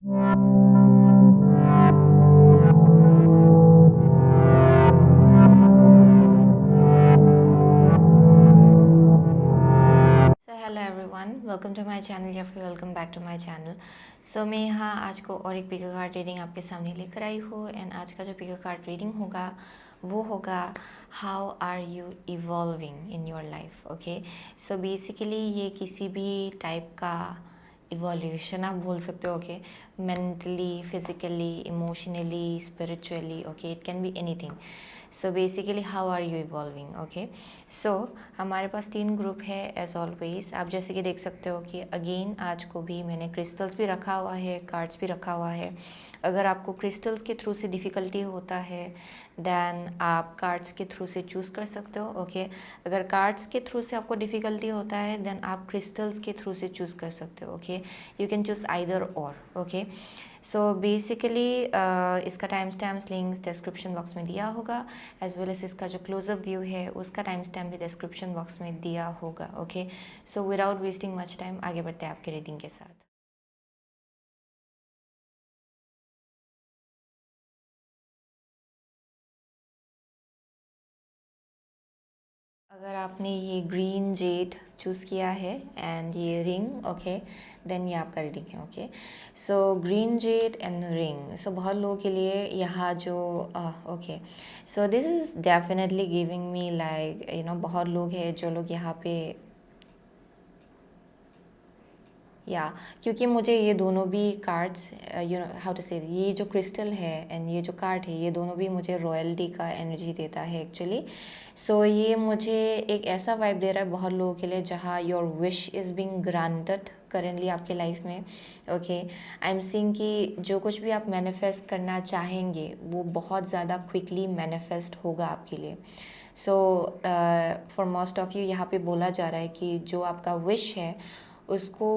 So hello everyone, welcome to my channel या फिर welcome back to my channel. So मैं यहाँ आज को और एक पिको कार्ड रीडिंग आपके सामने लेकर आई हूँ। एंड आज का जो पिको कार्ड रीडिंग होगा वो होगा how are you evolving in your life. Okay, so basically ये किसी भी टाइप का इवोल्यूशन आप बोल सकते हो। Okay, mentally, physically, emotionally, spiritually, okay, it can be anything. So basically how are you evolving. Okay, so हमारे पास 3 ग्रुप है एज ऑलवेज। आप जैसे कि देख सकते हो कि अगेन आज को भी मैंने क्रिस्टल्स भी रखा हुआ है, कार्ड्स भी रखा हुआ है। अगर आपको क्रिस्टल्स के थ्रू से डिफ़िकल्टी होता है देन आप कार्ड्स के थ्रू से चूज़ कर सकते हो। ओके, अगर कार्ड्स के थ्रू से आपको डिफ़िकल्टी होता है देन आप क्रिस्टल्स के थ्रू से चूज़ कर सकते हो। Okay, you can choose either और। ओके, सो बेसिकली इसका time stamps links description box में दिया होगा, एज वेल एज इसका जो क्लोजअप व्यू है उसका टाइम स्टैम्प भी डिस्क्रिप्शन बॉक्स में दिया होगा। Okay, so without wasting much time आगे बढ़ते हैं आपके रीडिंग के साथ। अगर आपने ये ग्रीन जेड चूज़ किया है एंड ये रिंग, ओके, देन ये आपका रीडिंग है। Okay, so green jade and ring, so बहुत लोगों के लिए यहाँ जो okay, so this is definitely giving me like बहुत लोग हैं जो लोग यहाँ पे या क्योंकि मुझे ये दोनों भी कार्ड्स हाउ टू से, ये जो क्रिस्टल है एंड ये जो कार्ड है ये दोनों भी मुझे रॉयल्टी का एनर्जी देता है एक्चुअली। सो ये मुझे एक ऐसा वाइब दे रहा है बहुत लोगों के लिए जहाँ your wish is being granted currently आपके लाइफ में। ओके, आई एम सीइंग कि जो कुछ भी आप मैनिफेस्ट करना चाहेंगे वो बहुत ज़्यादा क्विकली मैनिफेस्ट होगा आपके लिए। So for most of you यहाँ पे बोला जा रहा है कि जो आपका विश है उसको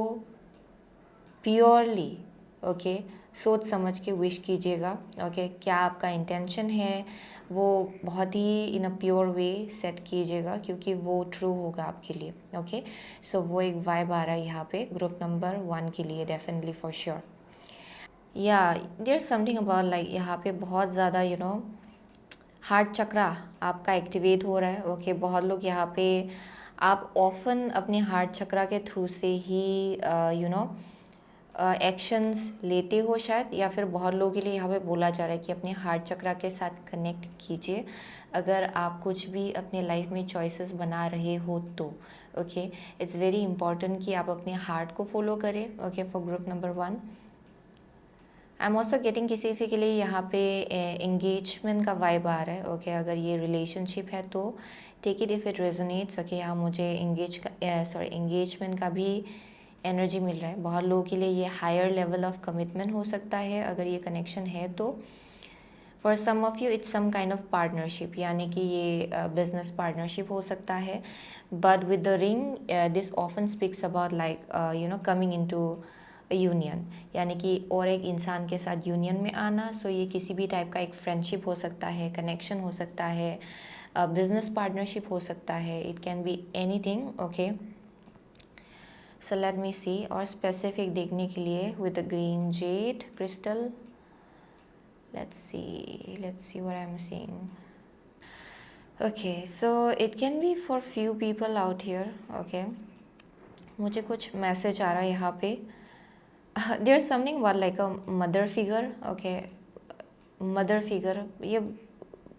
प्योरली, ओके, सोच समझ के विश कीजिएगा। ओके, क्या आपका इंटेंशन है वो बहुत ही इन अ प्योर वे सेट कीजिएगा क्योंकि वो ट्रू होगा आपके लिए। ओके, सो वो एक वाइब आ रहा है यहाँ पे ग्रुप नंबर 1 के लिए डेफिनेटली फॉर श्योर। या देयर समथिंग अबाउट लाइक यहाँ पे बहुत ज़्यादा हार्ट चक्रा आपका एक्टिवेट हो रहा है। ओके, बहुत लोग यहाँ पे आप ऑफन अपने हार्ट चक्रा के थ्रू से ही एक्शंस लेते हो शायद, या फिर बहुत लोगों के लिए यहाँ पे बोला जा रहा है कि अपने हार्ट चक्रा के साथ कनेक्ट कीजिए अगर आप कुछ भी अपने लाइफ में चॉइसेस बना रहे हो तो। ओके, इट्स वेरी इंपॉर्टेंट कि आप अपने हार्ट को फॉलो करें। Okay, for group number 1 I am also getting किसी किसी के लिए यहाँ पे एंगेजमेंट का वाइब आ रहा है। ओके, अगर ये रिलेशनशिप है तो take it if it resonates. Okay, यहाँ मुझे एंगेजमेंट का भी एनर्जी मिल रहा है। बहुत लोगों के लिए ये हायर लेवल ऑफ कमिटमेंट हो सकता है अगर ये कनेक्शन है तो। For some of you it's some kind of partnership, यानी कि ये बिजनेस पार्टनरशिप हो सकता है। But with the ring this often speaks about like coming into union, यानी कि और एक इंसान के साथ यूनियन में आना। सो ये किसी भी टाइप का एक फ्रेंडशिप हो सकता है, कनेक्शन हो सकता है, बिजनेस पार्टनरशिप हो सकता है, it can be anything. Okay, so let me see, और स्पेसिफिक देखने के लिए with green jade crystal, let's see what I'm seeing. Okay, so it can be for few people out here. Okay, मुझे कुछ message आ रहा है यहाँ पे। There something about like a mother figure. Okay, mother figure, ये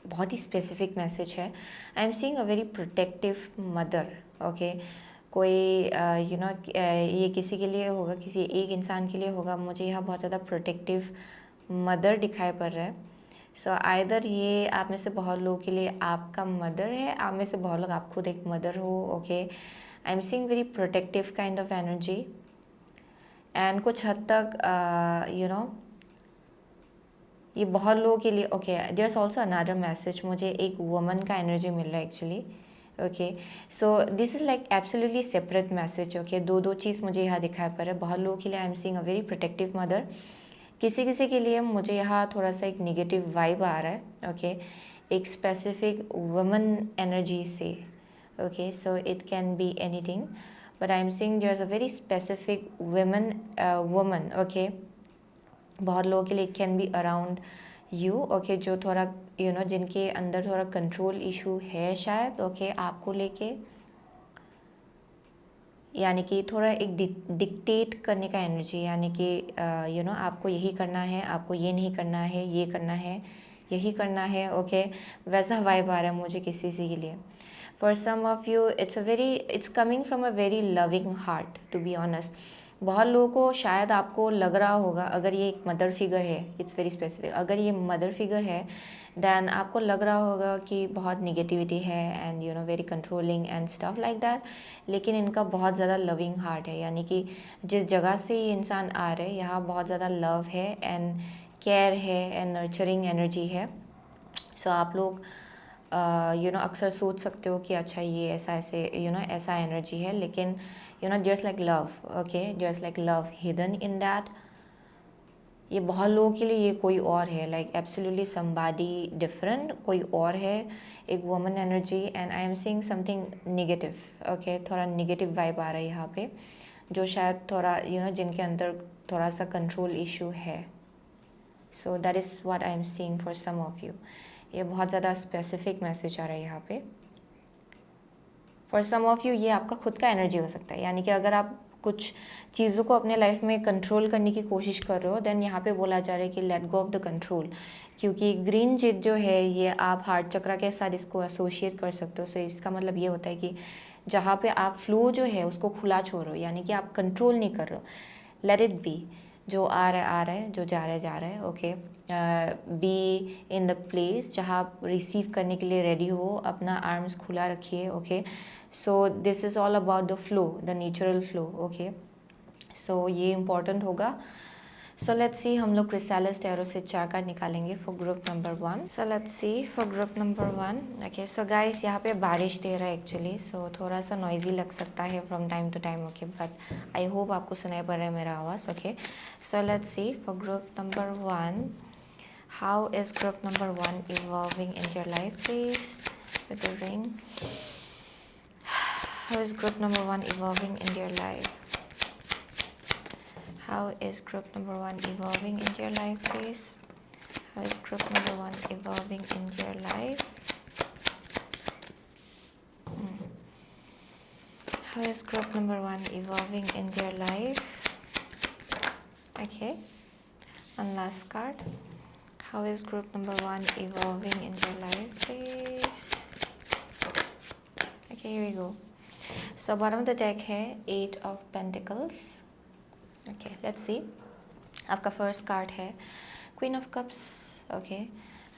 बहुत ही स्पेसिफिक मैसेज है। I am seeing a very protective mother. Okay, कोई ये किसी के लिए होगा, किसी एक इंसान के लिए होगा। मुझे यहाँ बहुत ज़्यादा प्रोटेक्टिव मदर दिखाई पड़ रहा है। सो आइदर ये आप में से बहुत लोगों के लिए आपका मदर है, आप में से बहुत लोग आप खुद एक मदर हो। Okay, I am seeing very protective kind of energy and कुछ हद तक ये बहुत लोगों के लिए। Okay, there is also another message, मुझे एक वुमन का एनर्जी मिल रहा है actually. Okay, so this is like absolutely separate message. Okay, दो चीज़ मुझे यहाँ दिखाई पड़ रहा है। बहुत लोगों के लिए I am seeing a very protective mother, किसी किसी के लिए मुझे यहाँ थोड़ा सा एक निगेटिव वाइब आ रहा है। ओके, एक स्पेसिफिक वुमन एनर्जी से। Okay, so it can be anything but I am seeing there is a very specific woman. Okay, बहुत लोगों के लिए can be around you, okay, जो थोड़ा जिनके अंदर थोड़ा कंट्रोल इशू है शायद, ओके, आपको लेके, यानी कि थोड़ा एक डिक्टेट करने का एनर्जी, यानी कि आपको यही करना है, आपको ये नहीं करना है, ये करना है, यही करना है, ओके, वैसा वाइब आ रहा है मुझे किसी के लिए। For some of you it's coming from a very loving heart, to be honest. बहुत लोगों को शायद आपको लग रहा होगा, अगर ये एक मदर फिगर है, इट्स वेरी स्पेसिफिक, अगर ये मदर फिगर है देन आपको लग रहा होगा कि बहुत निगेटिविटी है and very controlling and stuff like that, लेकिन इनका बहुत ज़्यादा लविंग हार्ट है, यानी कि जिस जगह से ये इंसान आ रहे हैं यहाँ बहुत ज़्यादा लव है एंड केयर है एंड नर्चरिंग एनर्जी है। सो आप लोग अक्सर सोच सकते हो कि अच्छा ये ऐसा ऐसे ऐसा एनर्जी है, लेकिन there's like love, okay, there's like love hidden in that. ये बहुत लोगों के लिए ये कोई और है, लाइक एब्सोल्युटली समबडी डिफरेंट, कोई और है, एक woman energy, and I am seeing something negative, okay, थोड़ा नेगेटिव वाइब आ रहा है यहाँ पे, जो शायद थोड़ा जिनके अंदर थोड़ा सा कंट्रोल इशू है। So that is what I am seeing for some of you. ये बहुत ज़्यादा स्पेसिफिक मैसेज आ रहा है यहाँ पे। फॉर सम ऑफ यू ये आपका खुद का एनर्जी हो सकता है, यानी कि अगर आप कुछ चीज़ों को अपने लाइफ में कंट्रोल करने की कोशिश कर रहे हो देन यहाँ पे बोला जा रहा है कि late go of the control, क्योंकि ग्रीन जित जो है ये आप हार्ट चक्रा के साथ इसको एसोशिएट कर सकते हो। सो इसका मतलब ये होता है कि जहाँ पे आप फ्लो जो है उसको खुला छोड़ रहे हो, यानी कि आप कंट्रोल नहीं कर रहे हो, लेट इट बी, जो आ रहा है, जो जा रहा है जा रहा है, okay, be in the place जहाँ आप रिसीव करने के लिए रेडी हो, अपना आर्म्स खुला रखिए, okay. So this is all about the flow, the natural flow, okay. So ये इम्पॉर्टेंट होगा। सो लेट्स सी, हम लोग क्रिस्टैलिस टैरो से 4 कार्ड निकालेंगे for group number 1। So let's see for group number 1, okay. So guys यहाँ पे बारिश दे रहा है एक्चुअली, सो थोड़ा सा नॉइजी लग सकता है from time to time, okay, but I hope आपको सुनाई पड़ रहा है मेरा आवाज़, okay. So let's see for group number 1, how is group number 1 evolving in your life, please, with the ring. How is group number 1 evolving in your life? How is group number 1 evolving in your life, please? How is group number 1 evolving in your life? How is group number 1 evolving in your life? Okay, one last card. How is group number 1 evolving in your life, please? Okay, here we go. So bottom of the deck है 8 of Pentacles. Okay, let's see. आपका first card है queen of cups, okay.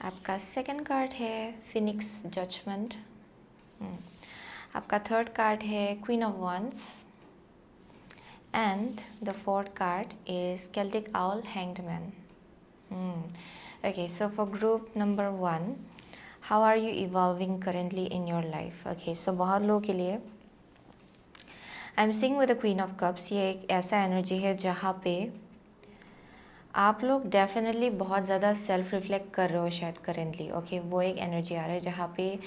आपका second card है phoenix judgement. आपका third card है queen of wands, and the fourth card is Celtic owl hanged man. Okay, so for group number 1, how are you evolving currently in your life? Okay, so बहुत लोगों के लिए I am seeing with the queen of cups, ये एक ऐसा energy है जहाँ पे आप लोग डेफिनेटली बहुत ज़्यादा सेल्फ रिफ्लेक्ट कर रहे हो शायद करेंटली, ओके। वो एक एनर्जी आ रहा है जहाँ पे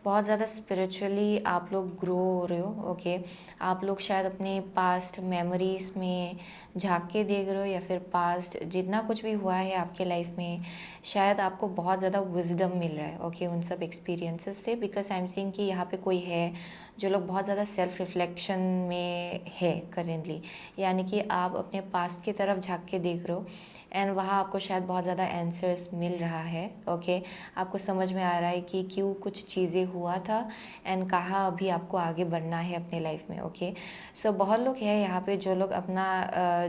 बहुत ज़्यादा स्पिरिचुअली आप लोग ग्रो हो रहे हो, ओके। आप लोग शायद अपने पास्ट मेमोरीज़ में झांक के देख रहे हो, या फिर पास्ट जितना कुछ भी हुआ है आपके लाइफ में शायद आपको बहुत ज़्यादा विजडम मिल रहा है, ओके, उन सब एक्सपीरियंसेस से। बिकॉज आई एम सीइंग कि यहाँ पे कोई है जो लोग बहुत ज़्यादा सेल्फ रिफ्लेक्शन में है करेंटली, यानी कि आप अपने पास्ट की तरफ झांक के देख रहे हो एंड वहाँ आपको शायद बहुत ज़्यादा आंसर्स मिल रहा है, ओके। आपको समझ में आ रहा है कि क्यों कुछ चीज़ें हुआ था एंड कहाँ अभी आपको आगे बढ़ना है अपने लाइफ में, ओके। सो बहुत लोग हैं यहाँ पे जो लोग अपना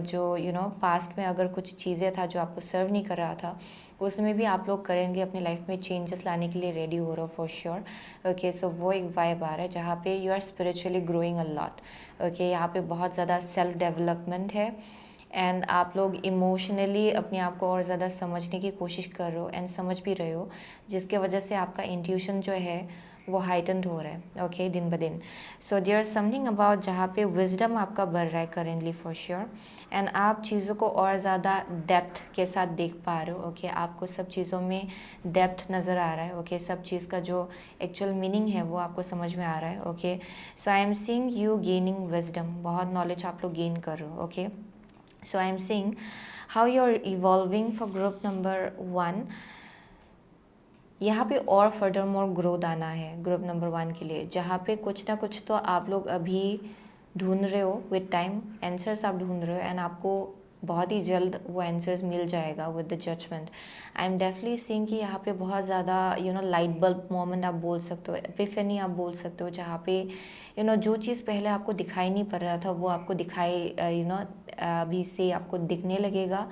जो पास्ट में अगर कुछ चीज़ें था जो आपको सर्व नहीं कर रहा था उसमें भी आप लोग करेंगे अपनी लाइफ में चेंजेस लाने के लिए रेडी हो रहे हो फॉर श्योर, ओके। सो वो एक वाइब आ रहा है जहाँ पे you are spiritually growing a lot, okay. यहाँ पे बहुत ज़्यादा सेल्फ डेवलपमेंट है एंड आप लोग इमोशनली अपने आप को और ज़्यादा समझने की कोशिश कर रहे हो एंड समझ भी रहे हो, जिसके वजह से आपका इंट्यूशन जो है वो हाइटेंड हो रहा है, ओके, दिन ब दिन। So there is something about जहाँ पे विजडम आपका बढ़ रहा है करेंटली फॉर श्योर, एंड आप चीज़ों को और ज़्यादा डेप्थ के साथ देख पा रहे हो, ओके। आपको सब चीज़ों में डेप्थ नज़र आ रहा है, ओके। सब चीज़ का जो एक्चुअल मीनिंग है वो आपको समझ में आ रहा है, okay. So I am seeing you gaining wisdom, बहुत नॉलेज आप लोग गेन कर रहे हो, okay. So I am seeing how you are evolving for group number 1, यहाँ पे और फर्दर मोर ग्रोथ आना है ग्रुप नंबर 1 के लिए, जहाँ पे कुछ ना कुछ तो आप लोग अभी ढूंढ रहे हो, विद टाइम आंसर्स आप ढूंढ रहे हो, एंड आपको बहुत ही जल्द वो आंसर्स मिल जाएगा with the judgement. I am definitely seeing कि यहाँ पे बहुत ज़्यादा लाइट बल्ब मोमेंट आप बोल सकते हो, एपिफनी आप बोल सकते हो, जहाँ पे जो चीज़ पहले आपको दिखाई नहीं पड़ रहा था वो आपको दिखाई अभी से आपको दिखने लगेगा।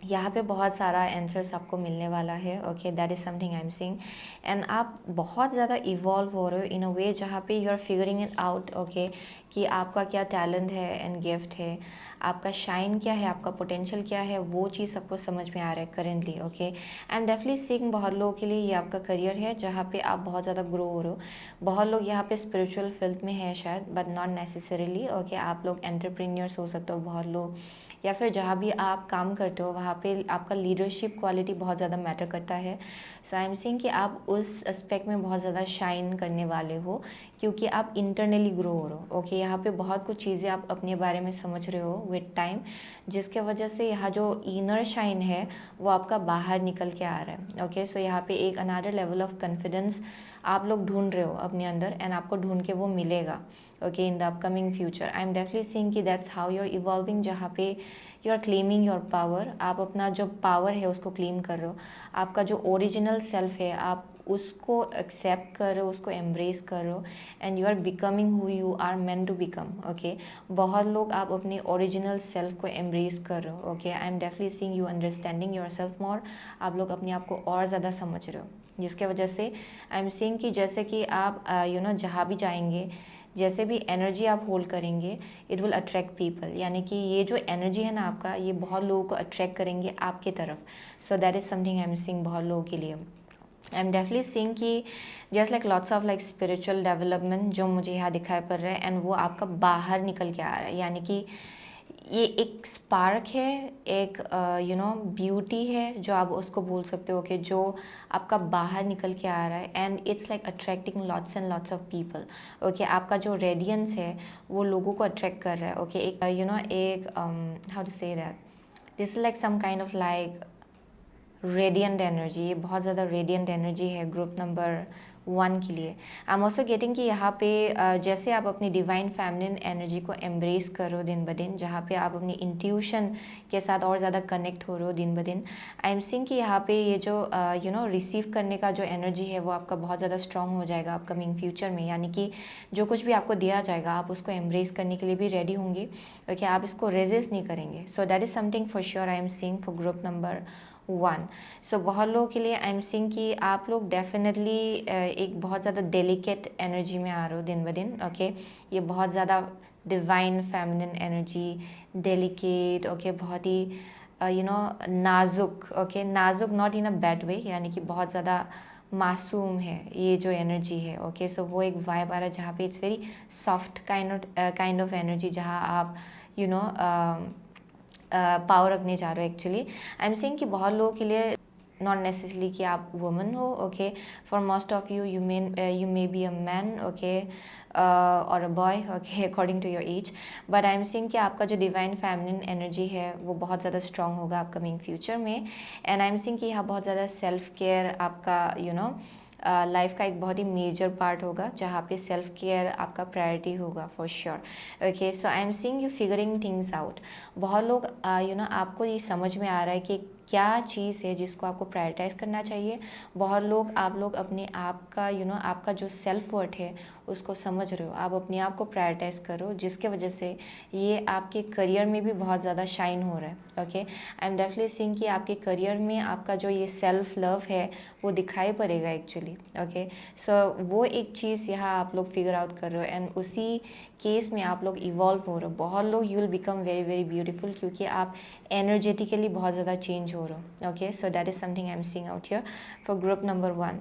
यहाँ पे बहुत सारा आंसर्स आपको मिलने वाला है। Okay, that is something I am seeing. And आप बहुत ज़्यादा इवॉल्व हो रहे हो इन अ वे जहाँ पे you are figuring it out, okay, कि आपका क्या टैलेंट है एंड गिफ्ट है, आपका शाइन क्या है, आपका पोटेंशियल क्या है, वो चीज़ सबको समझ में आ रहा है currently. Okay, I am definitely seeing बहुत लोगों के लिए ये आपका करियर है जहाँ पे आप बहुत ज़्यादा ग्रो हो रहे हो। बहुत लोग यहाँ पे स्पिरिचुअल फील्ड में है शायद, बट नॉट नेसेसरीली। ओके, आप लोग एंटरप्रेन्योर्स हो सकते हो बहुत लोग, या फिर जहाँ भी आप काम करते हो वहाँ पे आपका लीडरशिप क्वालिटी बहुत ज़्यादा मैटर करता है। सो आई एम सीइंग कि आप उस एस्पेक्ट में बहुत ज़्यादा शाइन करने वाले हो, क्योंकि आप इंटरनली ग्रो हो रहे हो। ओके, यहाँ पे बहुत कुछ चीज़ें आप अपने बारे में समझ रहे हो विद टाइम, जिसके वजह से यहाँ जो इनर शाइन है वो आपका बाहर निकल के आ रहा है। ओके, सो यहाँ पे एक अनदर लेवल ऑफ कॉन्फिडेंस आप लोग ढूंढ रहे हो अपने अंदर, एंड आपको ढूंढ के वो मिलेगा। Okay, in the upcoming future I am definitely seeing कि that's how you are evolving, जहाँ पे you are claiming your power. आप अपना जो पावर है उसको क्लेम कर रहे हो, आपका जो ओरिजिनल सेल्फ है आप उसको एक्सेप्ट कर रहे हो, उसको एम्ब्रेस कर रहे हो, and you are becoming who you are meant to become. Okay, बहुत लोग आप अपने ओरिजिनल सेल्फ को एम्ब्रेस कर रहे हो। Okay, I am definitely seeing you understanding your self मोर। आप लोग अपने आप को और ज़्यादा समझ रहे हो, जिसके वजह से आई एम सीइंग कि जैसे कि आप जहाँ भी जाएंगे, जैसे भी एनर्जी आप होल्ड करेंगे, इट विल अट्रैक्ट पीपल, यानी कि ये जो एनर्जी है ना आपका, ये बहुत लोगों को अट्रैक्ट करेंगे आपके तरफ। सो that is something I am seeing बहुत लोगों के लिए। आई एम डेफिनेटली सीइंग कि just like lots of like spiritual development जो मुझे यहाँ दिखाई पड़ रहा है, एंड वो आपका बाहर निकल के आ रहा है, यानी कि ये एक स्पार्क है, एक ब्यूटी है जो आप उसको बोल सकते हो, कि जो आपका बाहर निकल के आ रहा है, and it's like attracting lots and lots of people. Okay, आपका जो रेडियंस है वो लोगों को अट्रैक्ट कर रहा है। ओके, एक एक how to say that, this is like some kind of like radiant energy. ये बहुत ज़्यादा रेडियंट एनर्जी है ग्रुप नंबर 1 के लिए। आई एम ऑल्सो गेटिंग कि यहाँ पे जैसे आप अपनी डिवाइन फेमिनिन एनर्जी को एम्ब्रेस कर रहे हो दिन ब दिन, जहाँ पे आप अपनी इंट्यूशन के साथ और ज़्यादा कनेक्ट हो रहे हो दिन ब दिन, आई एम सीइंग कि यहाँ पे ये जो रिसीव करने का जो एनर्जी है वो आपका बहुत ज़्यादा स्ट्रॉन्ग हो जाएगा अपकमिंग फ्यूचर में, यानी कि जो कुछ भी आपको दिया जाएगा आप उसको एम्ब्रेस करने के लिए भी रेडी होंगे। ओके, आप इसको रेजिस्ट नहीं करेंगे। सो that is something for sure I am seeing for group number 1। सो बहुत लोगों के लिए आई एम सीइंग कि आप लोग डेफिनेटली एक बहुत ज़्यादा डेलिकेट एनर्जी में आ रहे हो दिन ब दिन। ओके, ये बहुत ज़्यादा divine feminine energy, delicate, okay, बहुत ही नाजुक। ओके, नाजुक not in a bad way, यानी कि बहुत ज़्यादा मासूम है ये जो एनर्जी है। ओके, सो वो एक वाइब आ रहा है जहाँ पे it's very soft kind of energy, जहाँ आप पावर रखने जा रहे हो। एक्चुअली आई एम सेइंग कि बहुत लोगों के लिए नॉट नेसेसरली कि आप वुमन हो। Okay, for most of you you may be a man, okay, और a boy, okay, according to your age. But I am saying कि आपका जो डिवाइन फेमिनिन एनर्जी है वो बहुत ज़्यादा स्ट्रॉन्ग होगा अपकमिंग फ्यूचर में। एंड आई एम सेइंग कि यहाँ बहुत ज़्यादा सेल्फ केयर आपका लाइफ का एक बहुत ही मेजर पार्ट होगा, जहाँ पे सेल्फ केयर आपका प्रायोरिटी होगा for sure. Okay, so I am seeing you figuring things out. बहुत लोग आपको ये समझ में आ रहा है कि क्या चीज़ है जिसको आपको प्रायोरिटाइज़ करना चाहिए। बहुत लोग आप लोग अपने आप का आपका जो सेल्फ वर्थ है उसको समझ रहे हो, आप अपने आप को प्रायोरिटाइज़ करो, जिसके वजह से ये आपके करियर में भी बहुत ज़्यादा शाइन हो रहा है। Okay, I am definitely seeing कि आपके करियर में आपका जो ये सेल्फ लव है वो दिखाई पड़ेगा एक्चुअली। ओके, सो वो एक चीज़ यहाँ आप लोग फिगर आउट कर रहे हो, एंड उसी केस में आप लोग इवॉल्व हो रहे हो। बहुत लोग you will become very very beautiful, क्योंकि आप एनर्जेटिकली बहुत ज़्यादा चेंज हो रहे हो। Okay, so that is something I am seeing out here for group number 1।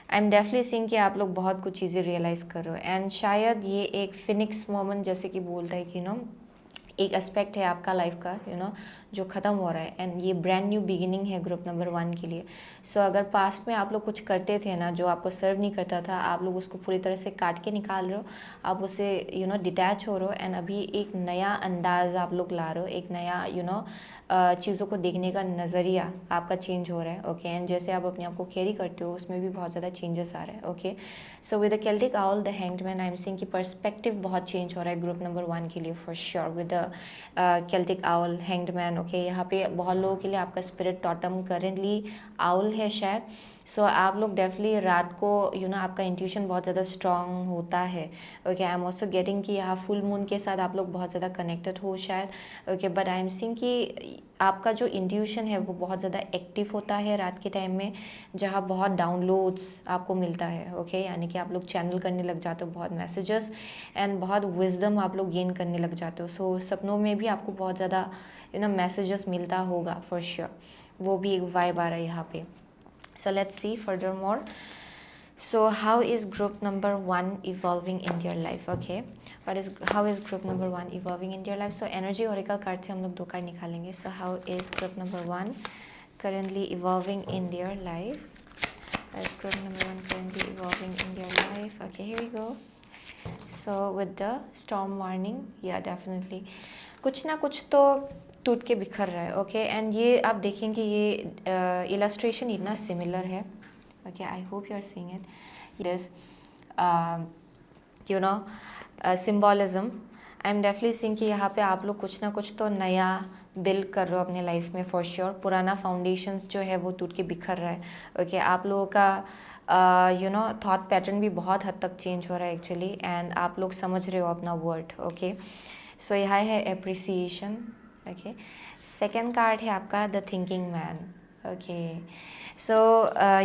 I am definitely seeing कि आप लोग बहुत कुछ चीज़ें रियलाइज़ कर रहे हो, एंड शायद ये एक फिनिक्स मोमेंट जैसे कि बोलता है कि एक एस्पेक्ट है आपका लाइफ का जो ख़त्म हो रहा है, एंड ये ब्रांड न्यू बिगिनिंग है ग्रुप नंबर 1 के लिए. सो अगर पास्ट में आप लोग कुछ करते थे ना जो आपको सर्व नहीं करता था, आप लोग उसको पूरी तरह से काट के निकाल रहे हो, आप उससे डिटैच हो रहे हो, एंड अभी एक नया अंदाज आप लोग ला रहे हो, एक नया चीज़ों को देखने का नज़रिया आपका चेंज हो रहा है. ओके, एंड जैसे आप अपने आप को कैरी करते हो उसमें भी बहुत ज़्यादा चेंजेस आ रहा है. Okay, so with the Celtic owl the hanged man, I am seeing की पर्सपेक्टिव बहुत चेंज हो रहा है ग्रुप नंबर 1 के लिए for sure. With the Celtic owl hanged man, okay, यहाँ पे बहुत लोगों के लिए आपका स्पिरिट टॉटम करेंटली आउल है शायद. सो आप लोग डेफिनेटली रात को आपका इंट्यूशन बहुत ज़्यादा स्ट्रांग होता है. Okay, I am also getting कि यहाँ फुल मून के साथ आप लोग बहुत ज़्यादा कनेक्टेड हो शायद. Okay, but I am seeing कि आपका जो इंट्यूशन है वो बहुत ज़्यादा एक्टिव होता है रात के टाइम में, जहाँ बहुत डाउनलोड्स आपको मिलता है. ओके, यानी कि आप लोग चैनल करने लग जाते हो बहुत मैसेजेस, एंड बहुत विजडम आप लोग गेन करने लग जाते हो. सो सपनों में भी आपको बहुत ज़्यादा मैसेजेस मिलता होगा फॉर श्योर. वो भी एक वाइब आ रहा है यहाँ पे. So let's see furthermore. So how is group number 1 evolving in their life? Okay, how is group number 1 evolving in their life? So energy oracle card से हम लोग 2 कार्ड निकालेंगे. So how is group number 1 currently evolving in their life? How is group number 1 currently evolving in their life? Okay, here we go. So with the storm warning, yeah, definitely कुछ ना कुछ तो टूट के बिखर रहा है. ओके, एंड ये आप देखेंगे ये इलस्ट्रेशन इतना सिमिलर है. Okay, I hope you are seeing it. This symbolism I am definitely seeing कि यहाँ पे आप लोग कुछ ना कुछ तो नया बिल्ड कर रहे हो अपने लाइफ में फॉर श्योर. पुराना फाउंडेशंस जो है वो टूट के बिखर रहा है. ओके, आप लोगों का थॉट पैटर्न भी बहुत हद तक चेंज हो रहा है एक्चुअली, एंड आप लोग समझ रहे हो अपना वर्ड. ओके, सो यहाँ है एप्रिसिएशन. ओके, सेकेंड कार्ड है आपका the thinking man. Okay, so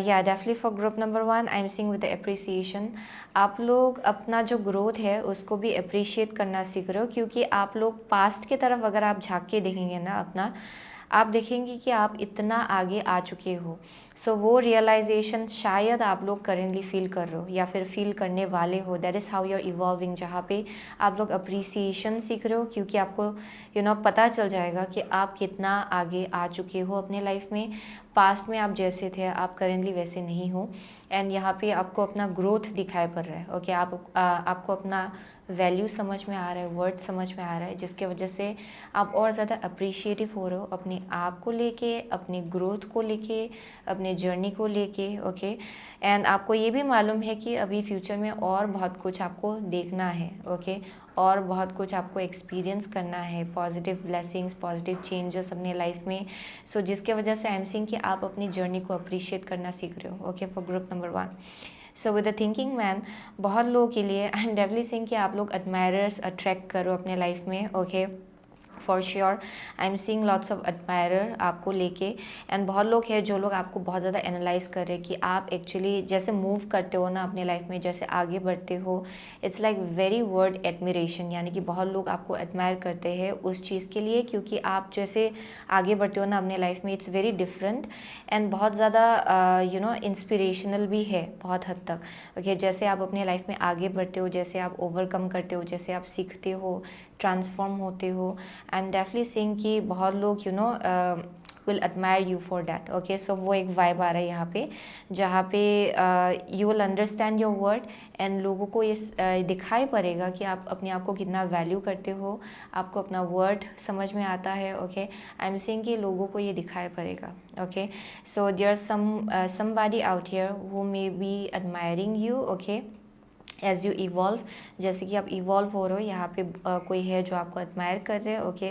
या definitely for group number 1 I am seeing with the appreciation. आप लोग अपना जो ग्रोथ है उसको भी अप्रिशिएट करना सीख रहे हो, क्योंकि आप लोग पास्ट की तरफ अगर आप झांक के देखेंगे ना अपना, आप देखेंगे कि आप इतना आगे आ चुके हो. सो वो रियलाइजेशन शायद आप लोग करेंटली फील कर रहे हो या फिर फील करने वाले हो. That is how you are evolving, जहाँ पे आप लोग अप्रिसिएशन सीख रहे हो, क्योंकि आपको पता चल जाएगा कि आप कितना आगे आ चुके हो अपने लाइफ में. पास्ट में आप जैसे थे आप करेंटली वैसे नहीं हो, एंड यहाँ पे आपको अपना ग्रोथ दिखाई पड़ रहा है. ओके, आपको अपना वैल्यू समझ में आ रहा है, वर्ड समझ में आ रहा है, जिसके वजह से आप और ज़्यादा अप्रिशिएटिव हो रहे हो अपने आप को लेके, अपने ग्रोथ को लेके, अपने जर्नी को लेके. ओके, एंड आपको ये भी मालूम है कि अभी फ्यूचर में और बहुत कुछ आपको देखना है. ओके, और बहुत कुछ आपको एक्सपीरियंस करना है, पॉजिटिव ब्लेसिंग्स, पॉजिटिव चेंजेस अपने लाइफ में. सो जिसके वजह से आई एम सीइंग कि आप अपनी जर्नी को अप्रिशिएट करना सीख रहे हो. Okay, for group number 1. So with the thinking man, बहुत लोगों के लिए आई एम डेफिनेटली सीइंग कि आप लोग एडमायरर्स अट्रैक्ट करो अपने लाइफ में. Okay, for sure I am seeing lots of admirer आपको लेके, एंड बहुत लोग हैं जो लोग आपको बहुत ज़्यादा एनालाइज कर रहे हैं कि आप एक्चुअली जैसे मूव करते हो ना अपने लाइफ में, जैसे आगे बढ़ते हो. It's like very word admiration, यानी कि बहुत लोग आपको एडमायर करते हैं उस चीज़ के लिए, क्योंकि आप जैसे आगे बढ़ते हो ना अपने लाइफ में, इट्स वेरी डिफरेंट एंड बहुत ज़्यादा इंस्पिरेशनल भी है बहुत हद तक. ओके, जैसे आप अपने लाइफ में आगे बढ़ते हो, जैसे आप ओवरकम करते हो, जैसे आप सीखते हो, ट्रांसफॉर्म होते हो, आई एम डेफिनेटली सीइंग कि बहुत लोग will admire you for that. Okay, so वो एक वाइब आ रहा है यहाँ पे, जहाँ पे you will understand your word, and लोगों को ये दिखाई पड़ेगा कि आप अपने आप को कितना वैल्यू करते हो, आपको अपना वर्ड समझ में आता है. ओके, आई एम सीइंग कि लोगों को ये दिखाई पड़ेगा. Okay, so there somebody out here who may be admiring you. Okay, as you evolve, जैसे कि आप इवॉल्व हो रहे हो, यहाँ पे कोई है जो आपको एडमायर कर रहे हैं. Okay,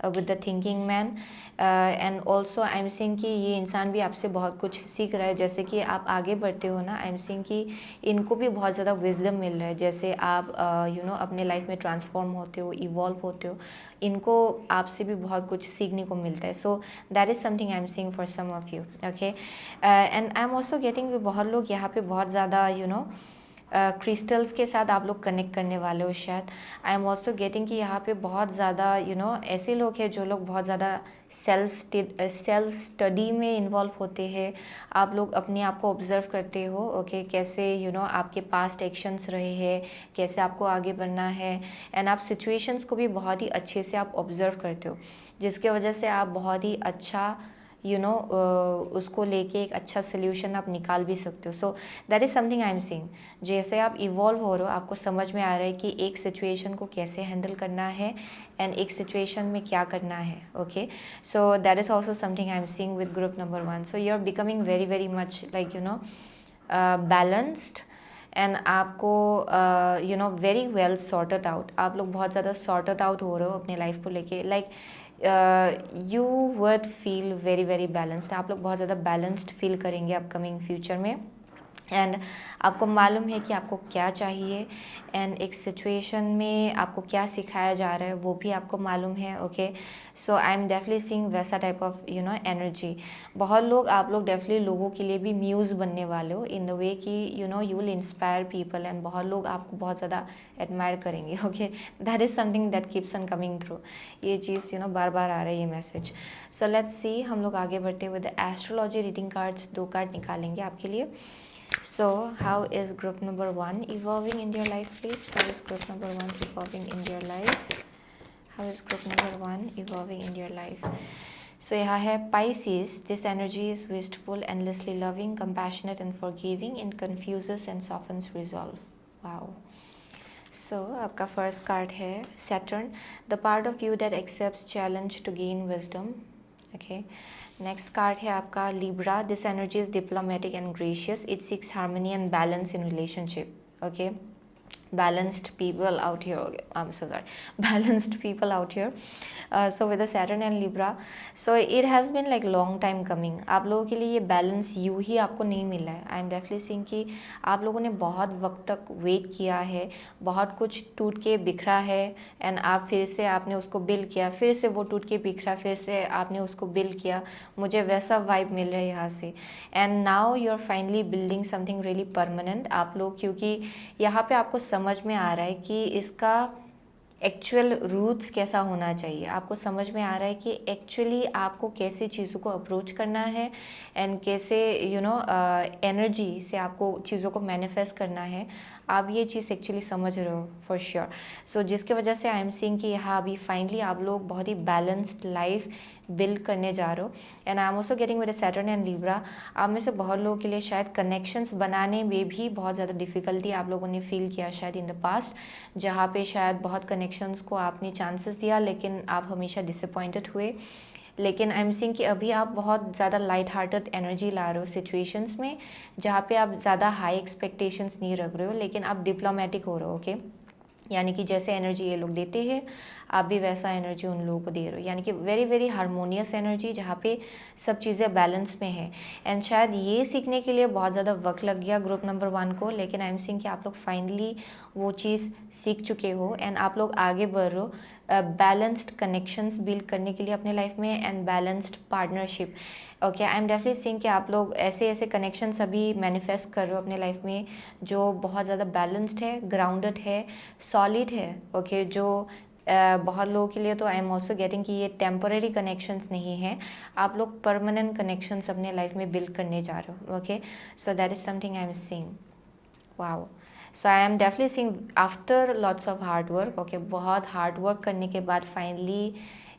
with the thinking man, and also I am seeing कि ये इंसान भी आपसे बहुत कुछ सीख रहा है. जैसे कि आप आगे बढ़ते हो ना, आई एम सीइंग कि इनको भी बहुत ज़्यादा विजडम मिल रहा है. जैसे आप अपने लाइफ में ट्रांसफॉर्म होते हो, इवॉल्व होते हो, इनको आपसे भी बहुत कुछ सीखने को मिलता है. So that is something I am seeing for some of you. Okay, and I am also getting बहुत लोग यहाँ पे बहुत ज़्यादा क्रिस्टल्स के साथ आप लोग कनेक्ट करने वाले हो शायद। आई एम ऑल्सो गेटिंग कि यहाँ पे बहुत ज़्यादा ऐसे लोग हैं जो लोग बहुत ज़्यादा सेल्फ स्टडी में इन्वॉल्व होते हैं। आप लोग अपने आप को ऑब्जर्व करते हो, ओके, कैसे आपके पास्ट एक्शंस रहे हैं, कैसे आपको आगे बढ़ना है, एंड आप सिचुएशंस को भी बहुत ही अच्छे से आप ऑब्जर्व करते हो, जिसके वजह से आप बहुत ही अच्छा उसको लेके एक अच्छा सोल्यूशन आप निकाल भी सकते हो। सो that is something I am seeing. जैसे आप इवॉल्व हो रहे हो, आपको समझ में आ रहा है कि एक सिचुएशन को कैसे हैंडल करना है एंड एक सिचुएशन में क्या करना है, okay. So that is also something I am seeing with group number 1। So you are becoming very very much like balanced, and आपको वेरी वेल सॉर्टेड आउट। आप लोग बहुत ज़्यादा सॉर्टेड आउट हो रहे हो अपने लाइफ को लेके, like you would feel very very balanced. आप लोग बहुत ज़्यादा बैलेंस्ड फील करेंगे अपकमिंग फ्यूचर में, एंड आपको मालूम है कि आपको क्या चाहिए, एंड एक सिचुएशन में आपको क्या सिखाया जा रहा है वो भी आपको मालूम है, okay. So I am definitely seeing वैसा टाइप ऑफ एनर्जी। बहुत लोग, आप लोग डेफिनेटली लोगों के लिए भी म्यूज़ बनने वाले हो, इन द वे कि you will inspire people, and बहुत लोग आपको बहुत ज़्यादा एडमायर करेंगे, okay. That is something that keeps on coming through. ये चीज़ बार बार आ रहा है ये मैसेज। सो लेट्स सी, हम लोग आगे बढ़ते हुए the astrology reading cards 2 card निकालेंगे आपके लिए। So, how is group number 1 evolving in your life, please? How is group number 1 evolving in your life? How is group number 1 evolving in your life? So, यहाँ है Pisces. This energy is wistful, endlessly loving, compassionate and forgiving. It confuses and softens resolve. Wow. So, आपका first card है Saturn. The part of you that accepts challenge to gain wisdom. Okay. Next card है आपका Libra. This energy is diplomatic and gracious. It seeks harmony and balance in relationship, okay. balanced people out here, okay, I'm so sorry, balanced people out here. So with the Saturn and Libra, so it has been like long time coming. आप लोगों के लिए ये balance यूँ ही आपको नहीं मिला है. आई एम डेफिनेटली सीइंग कि आप लोगों ने बहुत वक्त तक वेट किया है, बहुत कुछ टूट के बिखरा है, एंड आप फिर से आपने उसको बिल्ड किया, फिर से वो टूट के बिखरा, फिर से आपने उसको बिल्ड किया. मुझे वैसा वाइब मिल रहा है यहाँ से. And now you are finally building something really permanent. आप लोग, क्योंकि यहाँ पे आपको समझ में आ रहा है कि इसका एक्चुअल रूट्स कैसा होना चाहिए. आपको समझ में आ रहा है कि एक्चुअली आपको कैसे चीज़ों को अप्रोच करना है, एंड कैसे एनर्जी से आपको चीज़ों को मैनिफेस्ट करना है. आप ये चीज़ एक्चुअली समझ रहे हो फॉर श्योर. सो जिसके वजह से आई एम सीइंग कि यहाँ अभी फाइनली आप लोग बहुत ही बैलेंस्ड लाइफ बिल्ड करने जा रहे हो. And I am also getting with Saturn and Libra. आप में से बहुत लोगों के लिए शायद कनेक्शंस बनाने में भी बहुत ज़्यादा डिफ़िकल्टी आप लोगों ने फील किया शायद इन द पास्ट, जहाँ पे शायद बहुत कनेक्शंस को आपने चांसेस दिया, लेकिन आप हमेशा डिसअपॉइंटेड हुए. लेकिन आई एम सीइंग कि अभी आप बहुत ज़्यादा लाइट हार्टेड एनर्जी ला रहे हो सिचुएशंस में, जहाँ पे आप ज़्यादा हाई एक्सपेक्टेशंस नहीं रख रहे हो, लेकिन आप डिप्लोमेटिक हो रहे हो, ओके. यानी कि जैसे एनर्जी ये लोग देते हैं, आप भी वैसा एनर्जी उन लोगों को दे रहे हो. यानी कि वेरी वेरी हारमोनियस एनर्जी, जहाँ पे सब चीज़ें बैलेंस में है. एंड शायद ये सीखने के लिए बहुत ज़्यादा वक्त लग गया ग्रुप नंबर 1 को, लेकिन आई एम सीइंग कि आप लोग फाइनली वो चीज़ सीख चुके हो, एंड आप लोग आगे बढ़ रहे हो बैलेंस्ड कनेक्शंस बिल्ड करने के लिए अपने लाइफ में, and balanced partnership, okay. I am definitely seeing कि आप लोग ऐसे ऐसे कनेक्शंस अभी मैनिफेस्ट कर रहे हो अपने लाइफ में, जो बहुत ज़्यादा बैलेंस्ड है, ग्राउंडेड है, सॉलिड है, ओके. जो बहुत लोगों के लिए तो आई एम ऑल्सो गेटिंग कि ये टेम्पररी कनेक्शंस नहीं है, आप लोग परमानेंट कनेक्शंस अपने लाइफ में बिल्ड करने जा रहे हो, okay. So that is something I am seeing. Wow. So I am definitely seeing after lots of hard work, okay. बहुत हार्ड वर्क करने के बाद फाइनली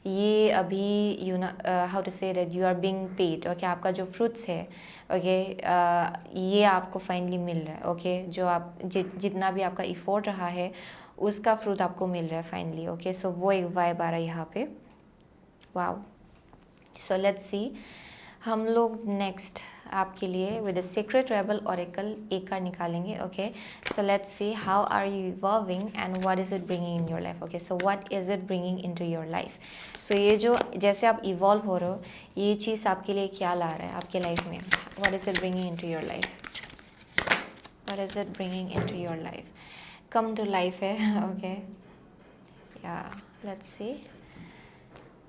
ये अभी how to say that you are being paid, okay. आपका जो fruits है, okay, ये आपको फाइनली मिल रहा है, ओके. जो आप जितना भी आपका इफोर्ट रहा है उसका फ्रूट आपको मिल रहा है फाइनली, ओके. सो वो एक वाइब आ रहा है यहाँ पे. वाओ. सो लेट्स सी, हम लोग नेक्स्ट आपके लिए with the secret rebel oracle एक कार्ड निकालेंगे, okay. So let's see how are you evolving and what is it bringing in your life, okay. So what is it bringing into your life. So ये जो जैसे आप evolve हो रहे हो, ये चीज़ आपके लिए क्या ला रहा है आपके लाइफ में. What is it bringing into your life, what is it bringing into your life. Come to life है, ओके. या let's see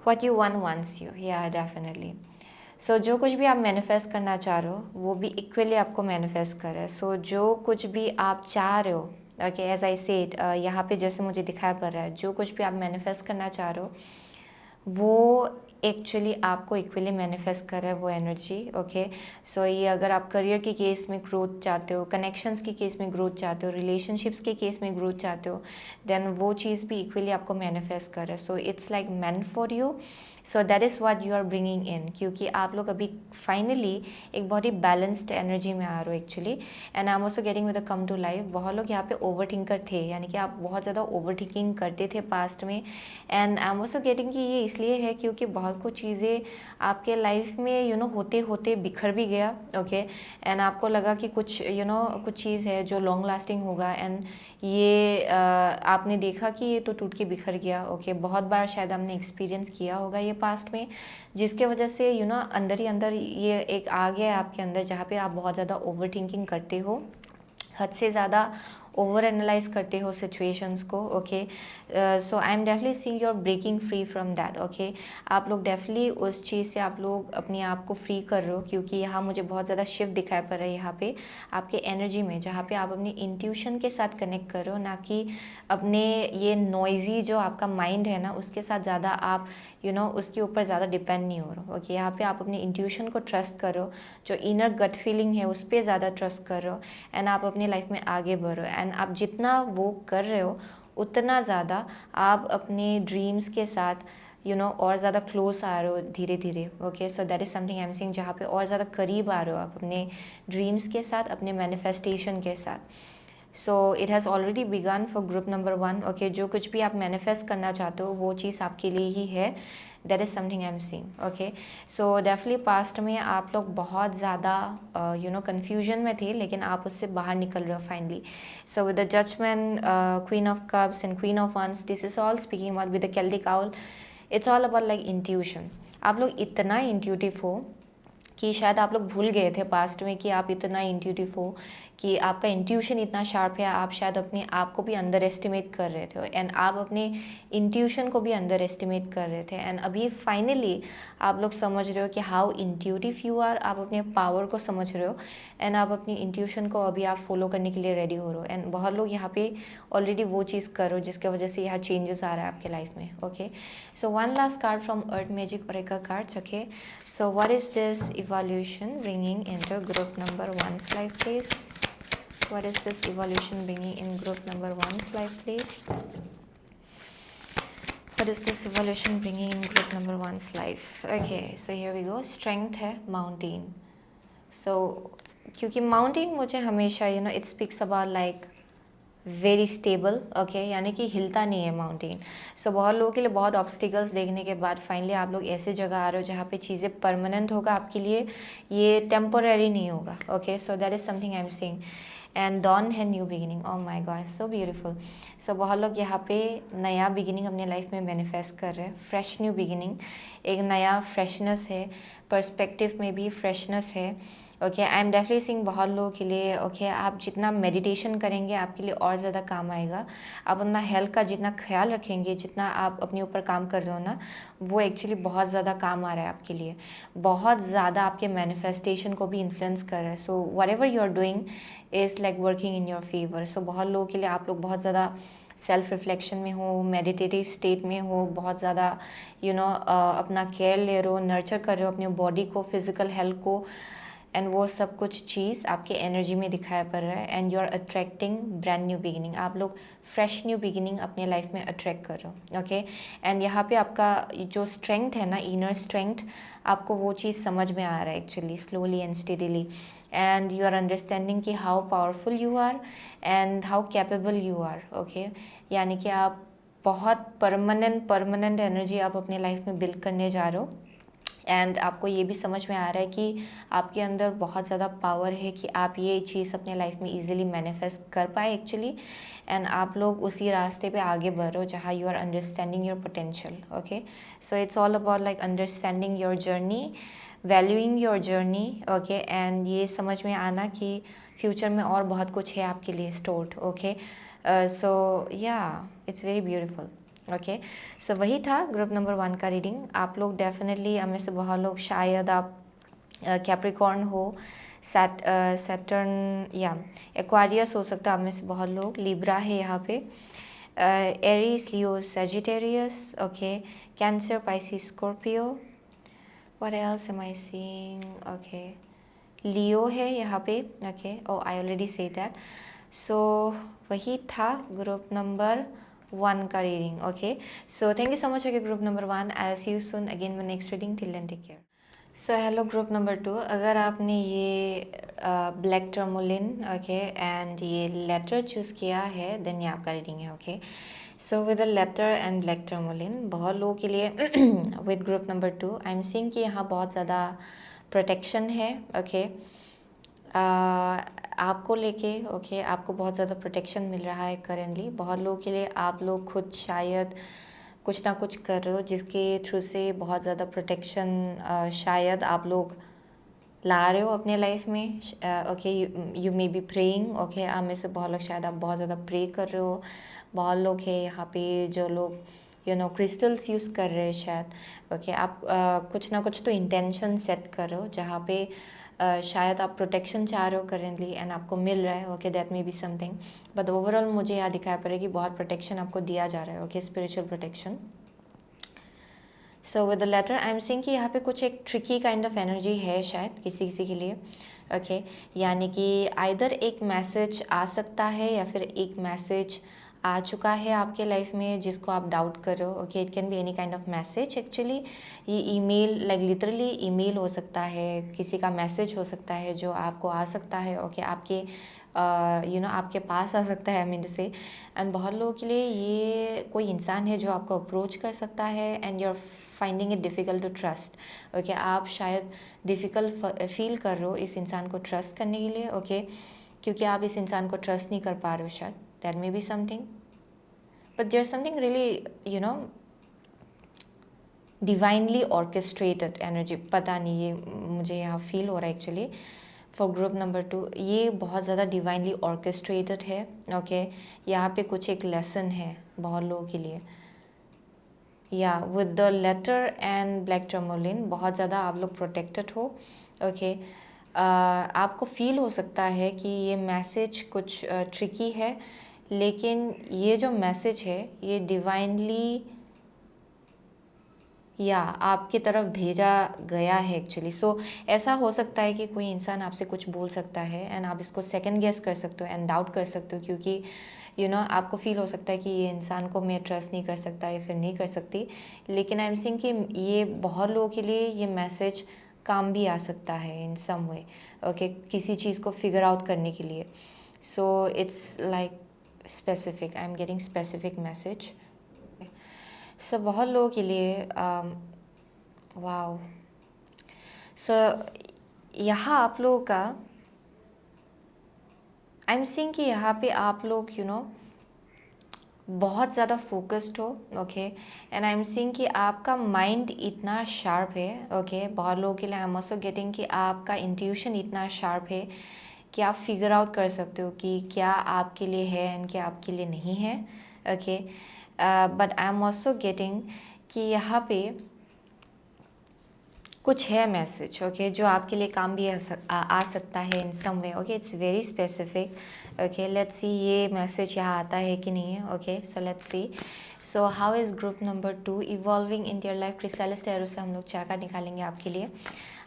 what you want wants you, yeah, definitely. जो कुछ भी आप मैनिफेस्ट करना चाह रहे हो वो भी इक्वली आपको मैनिफेस्ट कर रहा है। जो कुछ भी आप चाह रहे हो, ओके, एज आई सेड, यहाँ पे जैसे मुझे दिखाई पड़ रहा है, जो कुछ भी आप मैनिफेस्ट करना चाह रहे हो वो एक्चुअली आपको इक्वली मैनिफेस्ट कर रहा है वो एनर्जी। ओके, ये अगर आप करियर के केस में ग्रोथ चाहते हो, कनेक्शंस के केस में ग्रोथ चाहते हो, रिलेशनशिप्स के केस में ग्रोथ चाहते हो, देन वो चीज़ भी इक्वली आपको मैनिफेस्ट कर रहा है। It's like meant for you. That is what you are bringing in, क्योंकि आप लोग अभी फाइनली एक बहुत ही बैलेंस्ड एनर्जी में आ रहे हो actually. And I am also getting with a come to life. बहुत लोग यहाँ पे ओवर थिंकर थे, यानी कि आप बहुत ज़्यादा ओवर थिंकिंग करते थे पास्ट में। And I am also getting कि ये इसलिए है क्योंकि बहुत कुछ चीज़ें आपके लाइफ में होते होते बिखर भी गया। ओके, एंड आपको लगा कि कुछ कुछ चीज़ है जो लॉन्ग लास्टिंग होगा, एंड ये आपने देखा कि ये तो टूट के बिखर गया। ओके, बहुत बार शायद हमने एक्सपीरियंस किया होगा ये पास्ट में, जिसके वजह से अंदर ही अंदर ये एक आ गया है आपके अंदर, जहाँ पे आप बहुत ज़्यादा ओवर थिंकिंग करते हो, हद से ज़्यादा ओवर एनालाइज करते हो सिचुएशंस को। Okay, I am definitely seeing you are breaking free from that. Okay, आप लोग डेफिनेटली उस चीज़ से आप लोग अपने आप को फ्री कर रहे हो, क्योंकि यहाँ मुझे बहुत ज़्यादा शिफ्ट दिखाई पड़ रहा है यहाँ पे आपके एनर्जी में, जहाँ पे आप अपनी इंट्यूशन के साथ कनेक्ट कर रहे हो, ना कि अपने ये नॉइजी जो आपका माइंड है ना उसके साथ ज़्यादा आप उसके ऊपर ज़्यादा डिपेंड नहीं हो रहे हो। ओके, यहाँ पे आप अपनी इंट्यूशन को ट्रस्ट करो, जो इनर गट फीलिंग है उस पर ज़्यादा ट्रस्ट कर रहे हो, एंड आप अपनी लाइफ में आगे बढ़ रहे हो। एंड आप जितना वो कर रहे हो उतना ज़्यादा आप अपने ड्रीम्स के साथ और ज़्यादा क्लोज आ रहे हो धीरे धीरे। Okay, that is something I am saying, जहाँ पे और ज़्यादा करीब आ रहे हो आप अपने ड्रीम्स के साथ, अपने मैनिफेस्टेशन के साथ। It has already begun for group number 1। Okay, जो कुछ भी आप मैनिफेस्ट करना चाहते हो वो चीज़ आपके लिए ही है। That is something I am seeing. Okay, definitely past में आप लोग बहुत ज़्यादा कन्फ्यूजन में थे, लेकिन आप उससे बाहर निकल रहे हो finally. With the judgement, queen of cups and queen of wands, this is all speaking about with the Celtic owl, it's all about like intuition. आप लोग इतना इंट्यूटिव हो कि शायद आप लोग भूल गए थे पास्ट में कि आप इतना इंट्यूटिव हो, कि आपका इंट्यूशन इतना शार्प है, आप शायद अपने आप को भी अंडर एस्टिमेट कर रहे थे, एंड आप अपने इंट्यूशन को भी अंडर एस्टिमेट कर रहे थे। एंड अभी फाइनली आप लोग समझ रहे हो कि हाउ इंट्यूटिव यू आर, आप अपने पावर को समझ रहे हो, एंड आप अपनी इंट्यूशन को अभी आप फॉलो करने के लिए रेडी हो रहे हो। एंड बहुत लोग यहाँ पे ऑलरेडी वो चीज़ कर रहे हो जिसकी वजह से यहाँ चेंजेस आ रहा है आपके लाइफ में। Okay, one last card from earth magic Oracle cards. Okay, what is this evolution bringing into group number 1's life, please? What is this evolution bringing in group number 1's life, please? What is this evolution bringing in group number 1's life? Okay, here we go. Strength है mountain. क्योंकि mountain मुझे हमेशा it speaks about like very stable. Okay, यानी कि हिलता नहीं है mountain. बहुत लोगों के लिए बहुत ऑब्स्टिकल्स देखने के बाद फाइनली आप लोग ऐसे जगह आ रहे हो जहाँ पे चीज़ें परमानेंट होगा आपके लिए, ये टेम्पोररी नहीं होगा। Okay, that is something I am seeing. And dawn है new beginning. Oh my God, so beautiful. बहुत लोग यहाँ पे नया बिगिनिंग अपने लाइफ में मैनिफेस्ट कर रहे हैं, फ्रेश न्यू बिगिनिंग, एक नया फ्रेशनेस है, पर्सपेक्टिव में भी फ्रेशनेस है। Okay, I am definitely seeing बहुत लोगों के लिए। ओके, आप जितना मेडिटेशन करेंगे आपके लिए और ज़्यादा काम आएगा। आप अपना हेल्थ का जितना ख्याल रखेंगे, जितना आप अपने ऊपर काम कर रहे हो ना, वो एक्चुअली बहुत ज़्यादा काम आ रहा है आपके लिए, बहुत ज़्यादा आपके मैनिफेस्टेशन को भी इन्फ्लुएंस कर रहा है। Whatever you are doing is like working in your favour. बहुत लोगों के लिए आप लोग बहुत ज़्यादा सेल्फ रिफ्लेक्शन में हो, मेडिटेटिव स्टेट में हो, बहुत ज़्यादा अपना केयर ले रहे हो, नर्चर कर रहे हो अपने बॉडी को, फिजिकल हेल्थ को, एंड वो सब कुछ चीज़ आपके एनर्जी में दिखाई पड़ रहा है। And you are attracting brand new beginning, आप लोग फ्रेश न्यू बिगिनिंग अपने लाइफ में अट्रैक्ट कर रहे हो। ओके, एंड यहाँ पे आपका जो स्ट्रेंथ है ना, इनर स्ट्रेंथ, आपको वो चीज़ समझ में आ रहा है actually, slowly and steadily. And you are understanding कि how powerful you are and how capable you are. Okay, यानी कि आप बहुत परमानेंट एनर्जी आप अपने लाइफ में बिल्ड करने जा रहे हो। एंड आपको ये भी समझ में आ रहा है कि आपके अंदर बहुत ज़्यादा पावर है कि आप ये चीज़ अपने लाइफ में इजीली मैनिफेस्ट कर पाए एक्चुअली। एंड आप लोग उसी रास्ते पे आगे बढ़ रहे हो जहाँ you are understanding your potential. Okay, it's all about like understanding your journey, valuing your journey. Okay, and ये समझ में आना कि फ्यूचर में और बहुत कुछ है आपके लिए stored. Okay, it's very beautiful. वही था ग्रुप नंबर 1 का रीडिंग। आप लोग डेफिनेटली, हमें से बहुत लोग शायद आप कैप्रिकॉर्न हो, सैटर्न या एक्वारियस हो सकता है आप में से बहुत लोग, लिब्रा है यहाँ पे, Aries, Leo, Sagittarius, okay, cancer, Pisces, Scorpio, what else am I seeing, okay, Leo है यहाँ पे, okay, oh I already said that. So वही था ग्रुप नंबर 1 का reading, okay. So thank you so much, okay, group number 1, I see you soon again with next reading, till then take care. So hello group number 2, अगर आपने ये black tourmaline, okay, and ये letter choose किया है, then ये आपका reading है, okay. So with the letter and black tourmaline, बहुत लोगों के लिए with group number 2 I am seeing कि यहाँ बहुत ज़्यादा प्रोटेक्शन है, ओके, आपको लेके, ओके, आपको बहुत ज़्यादा प्रोटेक्शन मिल रहा है करेंटली। बहुत लोगों के लिए आप लोग खुद शायद कुछ ना कुछ कर रहे हो जिसके थ्रू से बहुत ज़्यादा प्रोटेक्शन शायद आप लोग ला रहे हो अपने लाइफ में, okay, you may B praying, okay, आप में से बहुत लोग शायद आप बहुत ज़्यादा प्रे कर रहे हो। बहुत लोग हैं यहाँ पे जो लोग क्रिस्टल्स यूज़ कर रहे हैं शायद, ओके, आप कुछ ना कुछ तो इंटेंशन सेट कर रहे हो जहाँ पे शायद आप प्रोटेक्शन चाह रहे हो करेंटली एंड आपको मिल रहा है, okay, that may be something, but overall मुझे यहाँ दिखाई पड़ेगा कि बहुत प्रोटेक्शन आपको दिया जा रहा है, okay, spiritual protection. So with the letter I am seeing कि यहाँ पे कुछ एक ट्रिकी काइंड ऑफ एनर्जी है शायद किसी किसी के लिए, ओके, यानी कि आइदर एक मैसेज आ सकता है या फिर एक मैसेज आ चुका है आपके लाइफ में जिसको आप डाउट कर रहे हो, okay, it can be any kind of message actually. ये ईमेल, लाइक लिटरली ईमेल हो सकता है, किसी का मैसेज हो सकता है जो आपको आ सकता है, ओके, आपके आपके पास आ सकता है, आई मीन टू से। एंड बहुत लोगों के लिए ये कोई इंसान है जो आपको अप्रोच कर सकता है and you are finding it difficult to trust, okay, आप शायद डिफ़िकल्ट फील कर रहे हो इस इंसान को ट्रस्ट करने के लिए, ओके, क्योंकि आप इस इंसान को ट्रस्ट नहीं कर पा रहे हो शायद, that may be something, but there something really divinely orchestrated energy, पता नहीं, ये मुझे यहाँ फील हो रहा है एक्चुअली फॉर ग्रुप नंबर 2, ये बहुत ज़्यादा डिवाइनली ऑर्केस्ट्रेटेड है, ओके, यहाँ पे कुछ एक लेसन है बहुत लोगों के लिए, या with the letter and black tourmaline बहुत ज़्यादा आप लोग प्रोटेक्टेड हो, ओके, आपको फील हो सकता है कि ये मैसेज कुछ ट्रिकी है, लेकिन ये जो मैसेज है ये डिवाइनली या आपकी तरफ भेजा गया है एक्चुअली। सो ऐसा हो सकता है कि कोई इंसान आपसे कुछ बोल सकता है एंड आप इसको सेकंड गेस कर सकते हो एंड डाउट कर सकते हो, क्योंकि आपको फील हो सकता है कि ये इंसान को मैं ट्रस्ट नहीं कर सकता या फिर नहीं कर सकती, लेकिन आई एम सीइंग कि ये बहुत लोगों के लिए ये मैसेज काम भी आ सकता है इन सम वे, ओके, किसी चीज़ को फिगर आउट करने के लिए। So it's like specific, I am getting specific message. So बहुत लोगों के लिए वाओ, सो यहाँ आप लोगों का आई एम सीइंग कि यहाँ पे आप लोग बहुत ज़्यादा फोकस्ड हो, okay, and I am seeing कि आपका माइंड इतना शार्प है, ओके, बहुत लोगों के लिए आई एम ऑल्सो गेटिंग कि आपका इंट्यूशन इतना शार्प है कि आप फिगर आउट कर सकते हो कि क्या आपके लिए है एंड क्या आपके लिए नहीं है, okay, but I am also getting कि यहाँ पे कुछ है मैसेज, ओके, जो आपके लिए काम भी आ सकता है in some way, okay, it's very specific, okay, let's see ये मैसेज यहाँ आता है कि नहीं है, okay, so let's see. So how is group number 2 evolving in your life, crystal tarot से हम लोग 4 कार्ड निकालेंगे आपके लिए।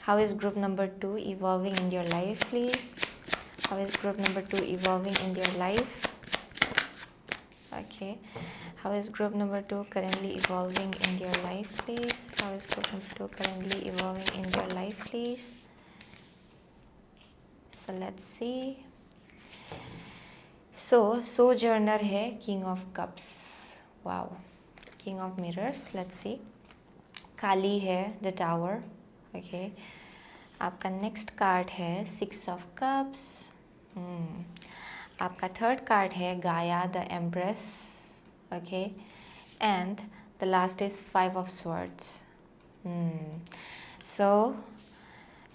How is group number 2 evolving in your life please, how is group number 2 evolving in your life, okay, how is group number 2 currently evolving in your life please, how is group number 2 currently evolving in your life please, so let's see. So sojourner है, king of cups, wow, king of mirrors, let's see. काली है, the tower, okay, आपका next card है 6 of cups, आपका third card है गाया the empress, okay, and the last is 5 of swords. So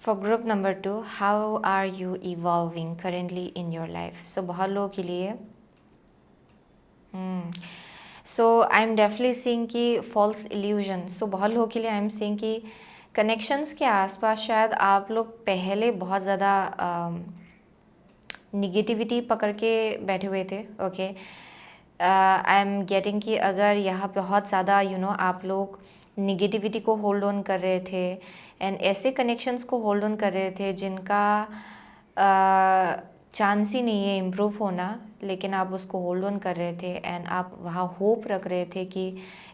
for group number 2, how are you evolving currently in your life? So बहुत लोगों के लिए so I'm definitely seeing कि false illusion, so बहुत लोगों के लिए I'm seeing कि कनेक्शंस के आसपास शायद आप लोग पहले बहुत ज़्यादा निगेटिविटी पकड़ के बैठे हुए थे। ओके, आई एम गेटिंग कि अगर यहाँ बहुत ज़्यादा आप लोग निगेटिविटी को होल्ड ऑन कर रहे थे एंड ऐसे कनेक्शंस को होल्ड ऑन कर रहे थे जिनका चांस ही नहीं है इम्प्रूव होना, लेकिन आप उसको होल्ड ऑन कर रहे थे एंड आप वहाँ होप रख रहे थे कि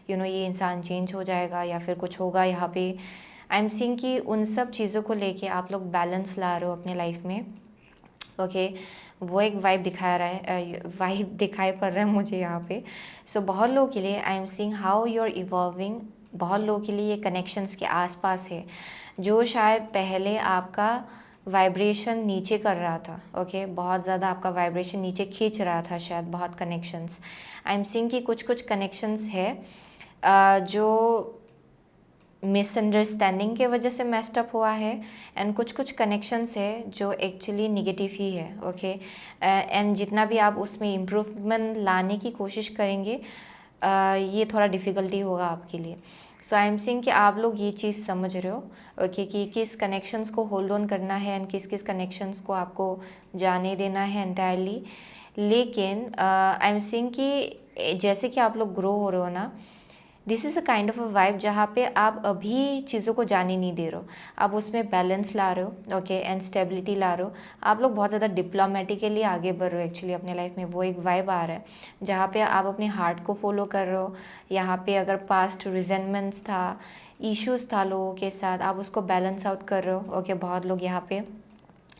ये इंसान चेंज हो जाएगा या फिर कुछ होगा यहाँ पे। आई एम सीइंग कि उन सब चीज़ों को लेके आप लोग बैलेंस ला रहे हो अपने लाइफ में। ओके, वो एक वाइब दिखा रहा है, वाइब दिखाई पड़ रहा है मुझे यहाँ पे। सो बहुत लोगों के लिए I am seeing how you are evolving. बहुत लोगों के लिए ये कनेक्शंस के आसपास है जो शायद पहले आपका वाइब्रेशन नीचे कर रहा था। ओके, बहुत ज़्यादा आपका वाइब्रेशन नीचे खींच रहा था शायद बहुत कनेक्शंस। आई एम सीइंग कि कुछ कुछ कनेक्शंस है जो मिसअंडरस्टैंडिंग के वजह से मेस्ड अप हुआ है एंड कुछ कुछ कनेक्शंस है जो एक्चुअली निगेटिव ही है। ओके, एंड जितना भी आप उसमें इम्प्रूवमेंट लाने की कोशिश करेंगे ये थोड़ा डिफ़िकल्टी होगा आपके लिए। सो आई एम सीइंग कि आप लोग ये चीज़ समझ रहे हो। ओके, कि किस कनेक्शंस को होल्ड ऑन करना है एंड किस किस कनेक्शंस को आपको जाने देना है एंटायरली। लेकिन आई एम सीइंग कि जैसे कि आप लोग ग्रो हो रहे हो ना, this is a kind of a vibe जहाँ पे आप अभी चीज़ों को जाने नहीं दे रहे हो, आप उसमें बैलेंस ला रहे हो। ओके, एंड स्टेबिलिटी ला रहे हो। आप लोग बहुत ज़्यादा डिप्लोमेटिकली आगे बढ़ रहे हो एक्चुअली अपने लाइफ में। वो एक वाइब आ रहा है जहाँ पे आप अपने हार्ट को फॉलो कर रहे हो। यहाँ पे अगर पास्ट रिजेंटमेंट्स था, इश्यूज़ था लोगों के साथ, आप उसको बैलेंस आउट कर रहे हो। ओके, बहुत लोग यहाँ पे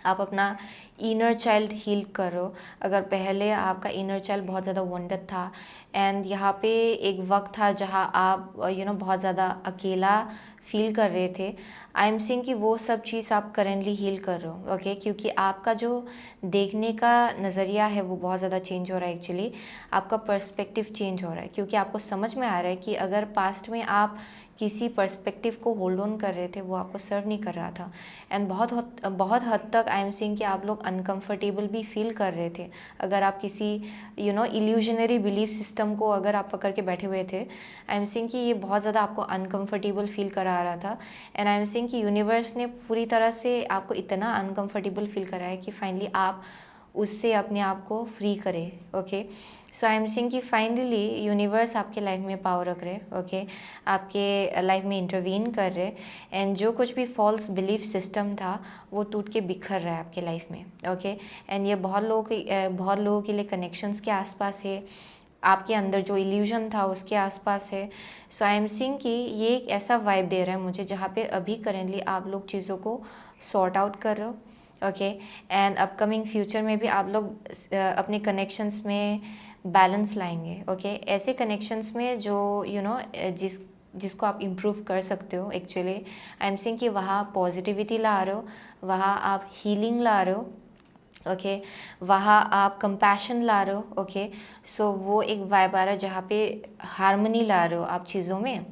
आप अपना इनर चाइल्ड हील कर रहे हो। अगर पहले आपका इनर चाइल्ड बहुत ज़्यादा वॉन्टेड था एंड यहाँ पे एक वक्त था जहाँ आप बहुत ज़्यादा अकेला फील कर रहे थे, आई एम सीइंग कि वो सब चीज़ आप करेंटली हील कर रहे हो। ओके, क्योंकि आपका जो देखने का नज़रिया है वो बहुत ज़्यादा चेंज हो रहा है एक्चुअली। आपका पर्सपेक्टिव चेंज हो रहा है क्योंकि आपको समझ में आ रहा है कि अगर पास्ट में आप किसी पर्सपेक्टिव को होल्ड ऑन कर रहे थे वो आपको सर्व नहीं कर रहा था एंड बहुत हद तक आई एम सीइंग कि आप लोग अनकंफर्टेबल भी फील कर रहे थे। अगर आप किसी इल्यूजनरी बिलीफ सिस्टम को अगर आप पकड़ के बैठे हुए थे, आई एम सीइंग कि ये बहुत ज़्यादा आपको अनकंफर्टेबल फील करा रहा था एंड आई एम सीइंग कि यूनिवर्स ने पूरी तरह से आपको इतना अनकंफर्टेबल फील कराया कि फाइनली आप उससे अपने आप को फ्री करें। Okay, so I am seeing कि फाइनली यूनिवर्स आपके लाइफ में पावर रख रहे। ओके, आपके लाइफ में इंटरवीन कर रहे एंड जो कुछ भी फॉल्स बिलीफ सिस्टम था वो टूट के बिखर रहा है आपके लाइफ में। ओके, एंड ये बहुत लोगों के लिए कनेक्शंस के आसपास है, आपके अंदर जो इल्यूजन था उसके आसपास है। सो आई एम सीइंग कि ये एक ऐसा वाइब दे रहा है मुझे जहाँ पे अभी करेंटली आप लोग चीज़ों को सॉर्ट आउट कर रहे हो। ओके, एंड अपकमिंग फ्यूचर में भी आप लोग अपने कनेक्शंस में बैलेंस लाएंगे। ओके, ऐसे कनेक्शंस में जो जिसको आप इम्प्रूव कर सकते हो एक्चुअली। आई एम सेइंग कि वहाँ पॉजिटिविटी ला रहे हो, वहाँ आप हीलिंग ला रहे हो। ओके, वहाँ आप कंपैशन ला रहे हो। ओके, सो वो एक वाइब आ रहा है जहाँ पे हारमनी ला रहे हो आप चीज़ों में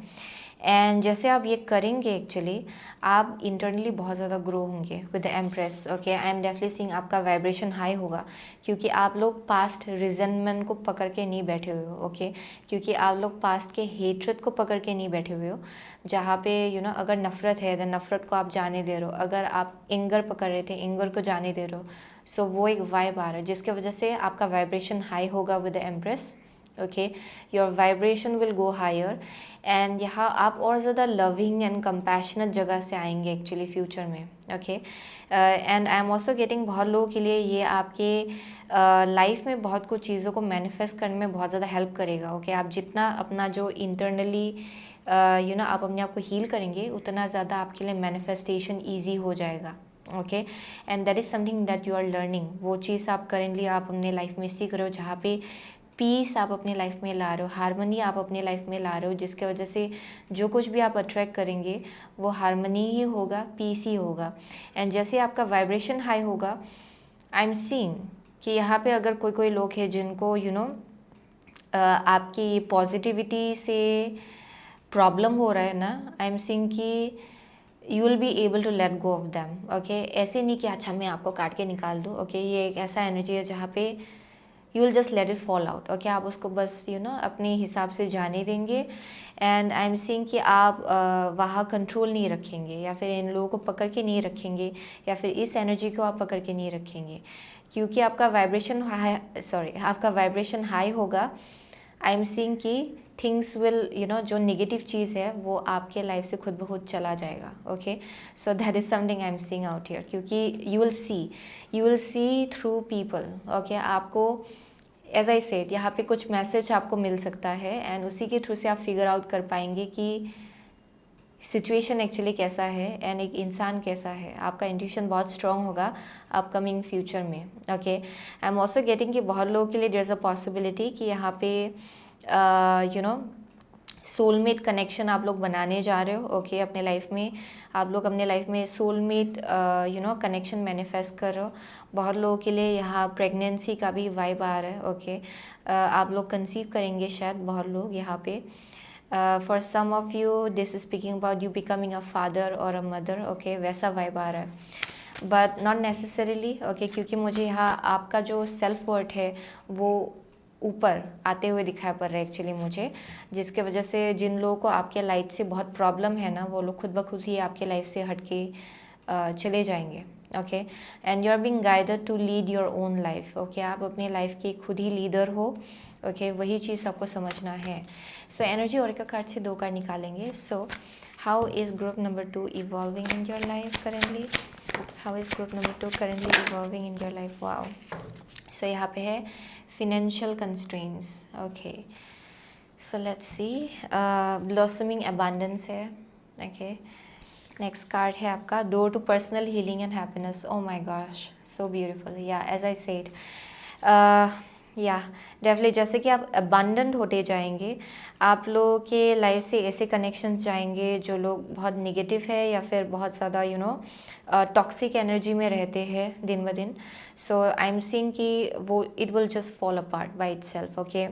एंड जैसे आप ये करेंगे एक्चुअली आप इंटरनली बहुत ज़्यादा ग्रो होंगे with the empress. Okay, I am definitely seeing आपका वाइब्रेशन हाई होगा क्योंकि आप लोग पास्ट रिजेंटमेंट को पकड़ के नहीं बैठे हुए हो। ओके, क्योंकि आप लोग पास्ट के हेट्रेड को पकड़ के नहीं बैठे हुए हो जहाँ पे अगर नफ़रत है तो नफ़रत को आप जाने दे रहे हो। अगर आप एंगर पकड़ रहे थे एंगर को जाने दे रहे हो। सो वो एक वाइब आ रहा है जिसके वजह से आपका वाइब्रेशन हाई होगा with the empress. Okay, your vibration will go higher and यहाँ आप और ज़्यादा लविंग एंड कंपैशनेट जगह से आएंगे एक्चुअली फ्यूचर में। Okay, and I am also getting बहुत लोगों के लिए ये आपके लाइफ में बहुत कुछ चीज़ों को मैनिफेस्ट करने में बहुत ज़्यादा हेल्प करेगा। ओके, आप जितना अपना जो इंटरनली आप अपने आप को हील करेंगे उतना ज़्यादा आपके लिए मैनिफेस्टेशन ईजी हो जाएगा। Okay, and that is something that you are learning. वो चीज़ आप करेंटली आप अपने लाइफ में सीख रहे हो जहाँ पे पीस आप अपने लाइफ में ला रहे हो, हारमनी आप अपने लाइफ में ला रहे हो, जिसके वजह से जो कुछ भी आप अट्रैक्ट करेंगे वो हारमनी ही होगा, पीस ही होगा। एंड जैसे आपका वाइब्रेशन हाई होगा, आई एम सीइंग कि यहाँ पे अगर कोई कोई लोग हैं जिनको आपकी पॉजिटिविटी से प्रॉब्लम हो रहा है ना, आई एम सीइंग कि you will be able to let go of them. Okay, ऐसे नहीं कि अच्छा मैं आपको काट के निकाल दूँ। ओके, ये एक ऐसा एनर्जी है जहाँ पे you will just let it fall out, okay. आप उसको बस अपने हिसाब से जाने देंगे। एंड आई एम सीइंग कि आप वहाँ कंट्रोल नहीं रखेंगे, या फिर इन लोगों को पकड़ के नहीं रखेंगे, या फिर इस एनर्जी को आप पकड़ के नहीं रखेंगे, क्योंकि आपका वाइब्रेशन हाई होगा। आई एम सीइंग कि थिंग्स विल जो नेगेटिव चीज़ है वो आपके लाइफ से खुद ब खुद चला जाएगा, okay. So that is something I am seeing out here, क्योंकि you will see through people, okay. आपको एज आई सेड यहाँ पे कुछ मैसेज आपको मिल सकता है, एंड उसी के थ्रू से आप फिगर आउट कर पाएंगे कि सिचुएशन एक्चुअली कैसा है एंड एक इंसान कैसा है। आपका इंट्यूशन बहुत स्ट्रॉन्ग होगा अपकमिंग फ्यूचर में, okay. I am also getting कि बहुत लोगों के लिए देयर इज़ अ पॉसिबिलिटी कि यहाँ पे सोलमेट कनेक्शन आप लोग बनाने जा रहे हो, ओके। अपने लाइफ में आप लोग अपने लाइफ में सोलमेट कनेक्शन मैनिफेस्ट कर रहे हो। बहुत लोगों के लिए यहाँ प्रेगनेंसी का भी वाइब आ रहा है, ओके। आप लोग कंसीव करेंगे शायद, बहुत लोग यहाँ पे। For some of you this is speaking about you becoming a father और अ मदर, ओके। वैसा वाइब आ रहा है, बट नॉट नेसेसरीली, ओके, क्योंकि मुझे यहाँ आपका जो सेल्फ वर्थ है वो ऊपर आते हुए दिखाई पड़ रहा है एक्चुअली मुझे, जिसके वजह से जिन लोगों को आपके लाइफ से बहुत प्रॉब्लम है ना, वो लोग खुद ब खुद ही आपके लाइफ से हट के चले जाएंगे, okay. And you are being guided to lead your own life, okay. आप अपने लाइफ के खुद ही लीडर हो, ओके। वही चीज़ आपको समझना है। सो एनर्जी ओरेकल कार्ड से 2 कार्ड निकालेंगे। So how is group number 2 evolving in your life currently? How is group number 2 currently evolving in your life? Wow. So यहाँ पे है financial constraints, okay. So let's see, blossoming abundance है, okay. Next card है आपका door to personal healing and happiness. Oh my gosh, so beautiful. Yeah, as I said, definitely जैसे कि आप abundant होते जाएंगे, आप लोगों के लाइफ से ऐसे कनेक्शंस जाएंगे जो लोग बहुत नेगेटिव है या फिर बहुत ज़्यादा टॉक्सिक एनर्जी में रहते हैं दिन ब दिन। सो आई एम सीइंग कि वो it will just fall apart by itself, okay.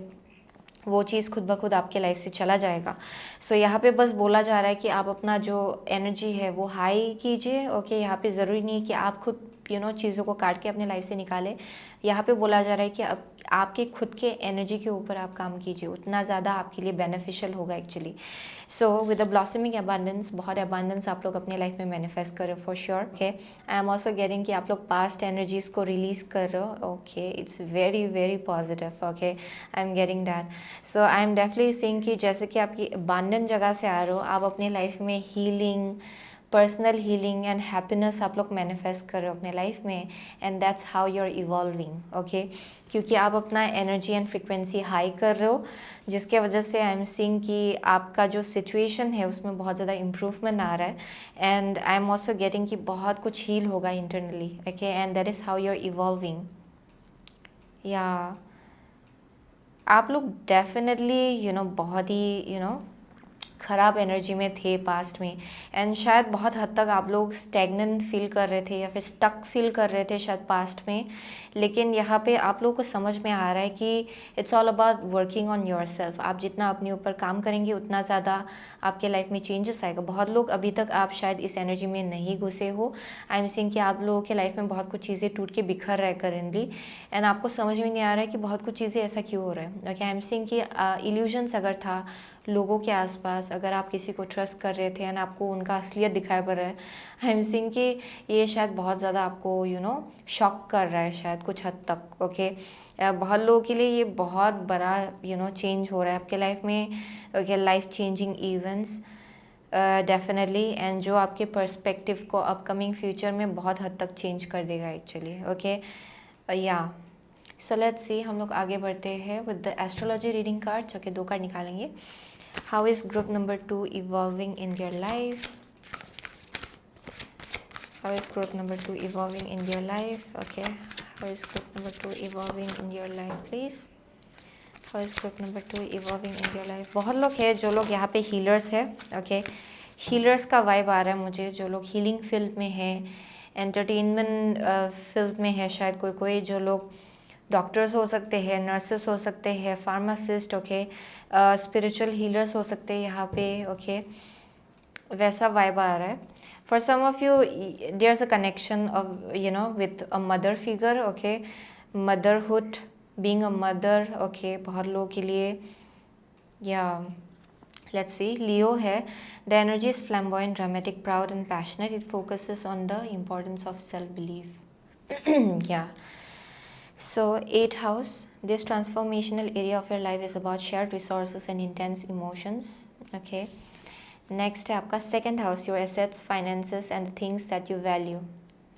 वो चीज़ खुद ब खुद आपके लाइफ से चला जाएगा। सो यहाँ पे बस बोला जा रहा है कि आप अपना जो एनर्जी है वो हाई कीजिए, ओके। यहाँ पे ज़रूरी नहीं है कि आप खुद चीज़ों को काट के अपने लाइफ से निकालें। यहाँ पे बोला जा रहा है कि अब आपके खुद के एनर्जी के ऊपर आप काम कीजिए, उतना ज़्यादा आपके लिए बेनिफिशियल होगा actually. So with the blossoming abundance, बहुत अबंडेंस आप लोग अपने लाइफ में मैनिफेस्ट कर रहे हो for sure, okay. I am also getting कि आप लोग पास्ट एनर्जीज़ को रिलीज़ कर रहे हो, okay. It's very very positive, okay. I am getting that. So I am definitely seeing कि जैसे कि आपकी अबंडेंट जगह से आ रहे हो, आप अपने लाइफ में healing, personal healing and happiness आप लोग मैनिफेस्ट कर रहे हो अपने लाइफ में, and that's how you are evolving, okay. क्योंकि आप अपना एनर्जी एंड फ्रिक्वेंसी हाई कर रहे हो, जिसके वजह से आई एम सीइंग कि आपका जो सिचुएशन है उसमें बहुत ज़्यादा इम्प्रूवमेंट आ रहा है। And I am also getting कि बहुत कुछ हील होगा internally, okay. And that is how you are evolving. या आप लोग डेफिनेटली बहुत ही ख़राब एनर्जी में थे पास्ट में, एंड शायद बहुत हद तक आप लोग स्टैग्नेंट फील कर रहे थे या फिर स्टक फील कर रहे थे शायद पास्ट में। लेकिन यहाँ पे आप लोगों को समझ में आ रहा है कि it's all about working on yourself. आप जितना अपने ऊपर काम करेंगे उतना ज़्यादा आपके लाइफ में चेंजेस आएगा। बहुत लोग अभी तक आप शायद इस एनर्जी में नहीं घुसे हो। आई एम सीइंग कि आप लोगों के लाइफ में बहुत कुछ चीज़ें टूट के बिखर रहे करेंटली, एंड आपको समझ में नहीं आ रहा है कि बहुत कुछ चीज़ें ऐसा क्यों हो रहा है, ओके। आई एम सीइंग कि इल्यूजन्स अगर था लोगों के आसपास, अगर आप किसी को ट्रस्ट कर रहे थे एंड आपको उनका असलियत दिखाई पड़ रहा है, आई एम सीइंग कि ये शायद बहुत ज़्यादा आपको शॉक कर रहा है शायद कुछ हद तक, ओके। बहुत लोगों के लिए ये बहुत बड़ा चेंज हो रहा है आपके लाइफ में, okay. Life changing events definitely, and जो आपके पर्सपेक्टिव को अपकमिंग फ्यूचर में बहुत हद तक चेंज कर देगा एक्चुअली, ओके। या सो लेट्स सी, हम लोग आगे बढ़ते हैं with the astrology reading cards, okay. 2 card निकालेंगे। How is group number 2 evolving in your life? How is group number 2 evolving in your life? Okay. How is group number 2 evolving in your life, please? How is group number 2 evolving in your life? बहुत लोग हैं जो लोग यहाँ पे healers है, okay. Healers का vibe आ रहा है मुझे, जो लोग हीलिंग फील्ड में है, एंटरटेनमेंट फील्ड में है शायद कोई कोई, जो लोग डॉक्टर्स हो सकते हैं, नर्सेस हो सकते हैं, फार्मासिस्ट, ओके। स्पिरिचुअल हीलर्स हो सकते हैं यहाँ पे, ओके। वैसा वाइब आ रहा है। For some of you there is a connection of with a mother figure, okay. Motherhood being a mother, okay, बहुत लोगों के लिए, या let's see, Leo है. The energy is flamboyant, dramatic, proud and passionate. It focuses on the importance of self-belief. Yeah. So 8th house, this transformational area of your life is about shared resources and intense emotions. Okay. Next है आपका 2nd house, your assets, finances and the things that you value.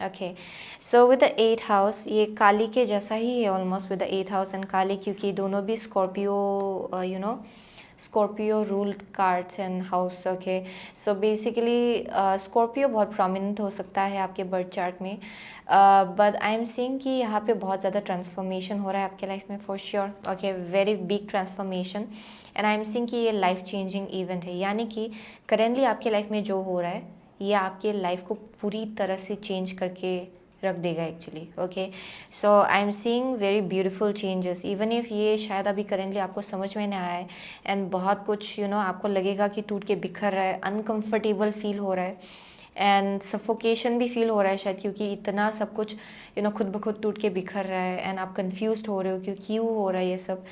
Okay. So with the 8th house, ये काली के जैसा ही है almost with the 8th house and काली, क्योंकि दोनों भी Scorpio, Scorpio ruled cards and house. Okay, so basically Scorpio बहुत prominent हो सकता है आपके बर्थ चार्ट में, बट आई एम सीइंग कि यहाँ पे बहुत ज़्यादा ट्रांसफॉर्मेशन हो रहा है आपके लाइफ में for sure. Okay, very big transformation, and I am seeing कि ये लाइफ चेंजिंग इवेंट है, यानी कि करेंटली आपके लाइफ में जो हो रहा है ये आपके लाइफ को पूरी तरह से चेंज करके रख देगा actually. Okay, so I am seeing very beautiful changes, even if ये शायद अभी करेंटली आपको समझ में नहीं आया है, एंड बहुत कुछ आपको लगेगा कि टूट के बिखर रहा है, अनकंफर्टेबल फील हो रहा है, एंड सफोकेशन भी फील हो रहा है शायद, क्योंकि इतना सब कुछ खुद ब खुद टूट के बिखर रहा है, एंड आप कंफ्यूज हो रहे हो कि क्यों हो रहा है ये सब.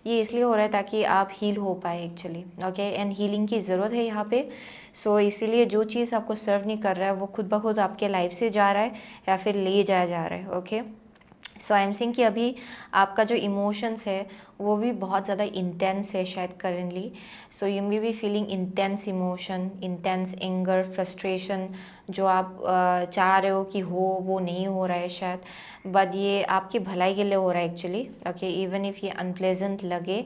ये इसलिए हो रहा है ताकि आप हील हो पाए एक्चुअली. ओके, एंड हीलिंग की ज़रूरत है यहाँ पे. सो इसीलिए जो चीज़ आपको सर्व नहीं कर रहा है वो खुद ब खुद आपके लाइफ से जा रहा है या फिर ले जाया जा रहा है. ओके, सो आई एम सिंग कि अभी आपका जो इमोशंस है वो भी बहुत ज़्यादा इंटेंस है शायद currently. So you may be feeling intense emotion, intense anger, frustration, जो आप चाह रहे हो कि हो वो नहीं हो रहा है शायद, बट ये आपकी भलाई के लिए हो रहा है एक्चुअली. ओके, इवन इफ़ ये अनप्लेजेंट लगे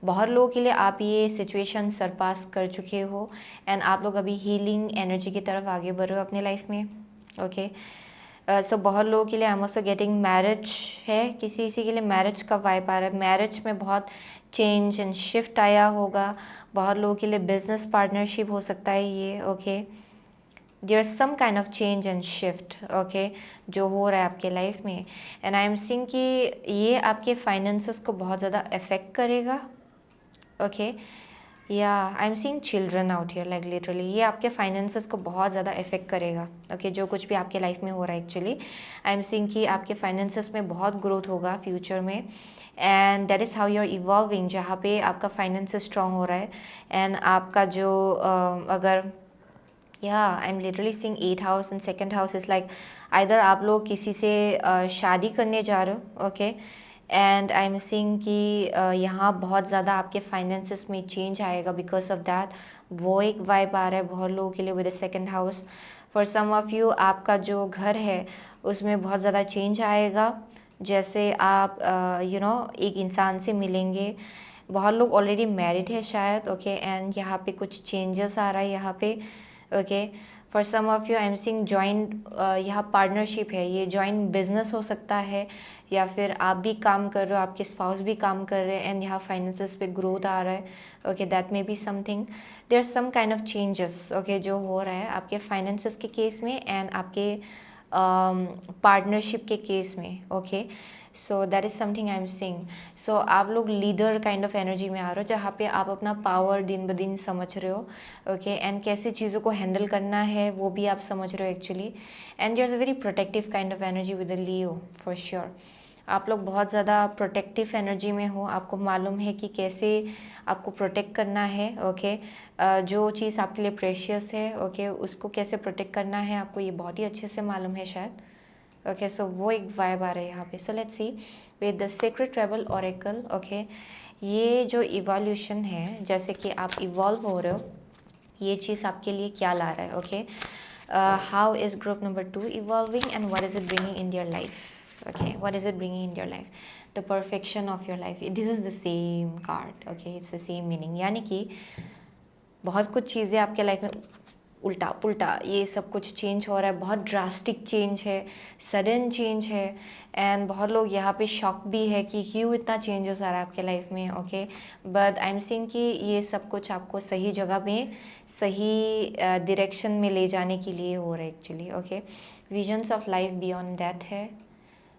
बहुत लोगों के लिए, आप ये सिचुएशन सरपास कर चुके हो, एंड आप लोग अभी हीलिंग एनर्जी की तरफ आगे बढ़ रहे हो अपने लाइफ में. ओके, सो बहुत लोगों के लिए I am also getting marriage है, किसी के लिए मैरिज का वाइब आ रहा है, मैरिज में बहुत चेंज एंड शिफ्ट आया होगा. बहुत लोगों के लिए बिजनेस पार्टनरशिप हो सकता है ये. Okay, there is some kind of change and shift, okay, जो हो रहा है आपके लाइफ में, एंड आई एम सीइंग कि ये आपके फाइनेंसेस को बहुत ज़्यादा अफेक्ट करेगा. ओके, या आई am seeing children out here, like literally ये आपके फाइनेंसेस को बहुत ज़्यादा इफेक्ट करेगा. ओके, जो कुछ भी आपके लाइफ में हो रहा है एक्चुअली, आई एम सीइंग कि आपके फाइनेंसेस में बहुत ग्रोथ होगा फ्यूचर में, and that is how you are evolving, जहाँ पे आपका फाइनेंसेस स्ट्रॉन्ग हो रहा है. एंड आपका जो अगर I am literally seeing 8th house and 2nd house is like either आप लोग किसी से शादी करने जा रहे हो. Okay, and I am seeing कि यहाँ बहुत ज़्यादा आपके फाइनेंसेस में चेंज आएगा बिकॉज ऑफ दैट. वो एक वाइब आ रहा है बहुत लोगों के लिए with the 2nd house. For some of you आपका जो घर है उसमें बहुत ज़्यादा चेंज आएगा, जैसे आप एक इंसान से मिलेंगे. बहुत लोग ऑलरेडी मैरिड है शायद. ओके, एंड यहाँ पे कुछ चेंजेस आ रहा है यहाँ पे. Okay, for some of you I am seeing joint, यहाँ पार्टनरशिप है, ये जॉइंट बिजनेस हो सकता है, या फिर आप भी काम कर रहे हो, आपके स्पाउस भी काम कर रहे हैं, एंड यहाँ फाइनेंसेस पे ग्रोथ आ रहा है. Okay, that may be something, there are some kind of changes. Okay, जो हो रहा है आपके फाइनेंसेस के केस में एंड आपके पार्टनरशिप के केस में. Okay, so that is something I am seeing. So आप लोग लीडर काइंड ऑफ एनर्जी में आ रहे हो, जहाँ पे आप अपना पावर दिन ब दिन समझ रहे हो. ओके, एंड कैसे चीज़ों को हैंडल करना है वो भी आप समझ रहे हो actually, and there is a very protective kind of energy with the Leo for sure. आप लोग बहुत ज़्यादा प्रोटेक्टिव एनर्जी में हो, आपको मालूम है कि कैसे आपको प्रोटेक्ट करना है. ओके, जो चीज़ आपके लिए प्रेशियस है, ओके, उसको कैसे प्रोटेक्ट करना है आपको ये बहुत ही अच्छे से मालूम है शायद. ओके, सो वो एक वाइब आ रहा है यहाँ पे. सो let's C with the secret travel oracle. Okay, ये जो इवोल्यूशन है, जैसे कि आप इवॉल्व हो रहे हो, ये चीज़ आपके लिए क्या ला रहा है. Okay, how is group number 2 evolving and what is it bringing in your life. Okay, what is it bringing in your life? The perfection of your life. This is the same card. Okay, it's the same meaning. यानी कि बहुत कुछ चीज़ें आपके life में उल्टा पुल्टा ये सब कुछ चेंज हो रहा है, बहुत ड्रास्टिक चेंज है, सडन चेंज है, एंड बहुत लोग यहाँ पे शॉक भी है कि क्यों इतना चेंजेस आ रहा है आपके लाइफ में. Okay, but I am seeing कि ये सब कुछ आपको सही जगह में, सही डायरेक्शन में ले जाने के लिए हो रहा है actually. Okay, visions of life beyond that है.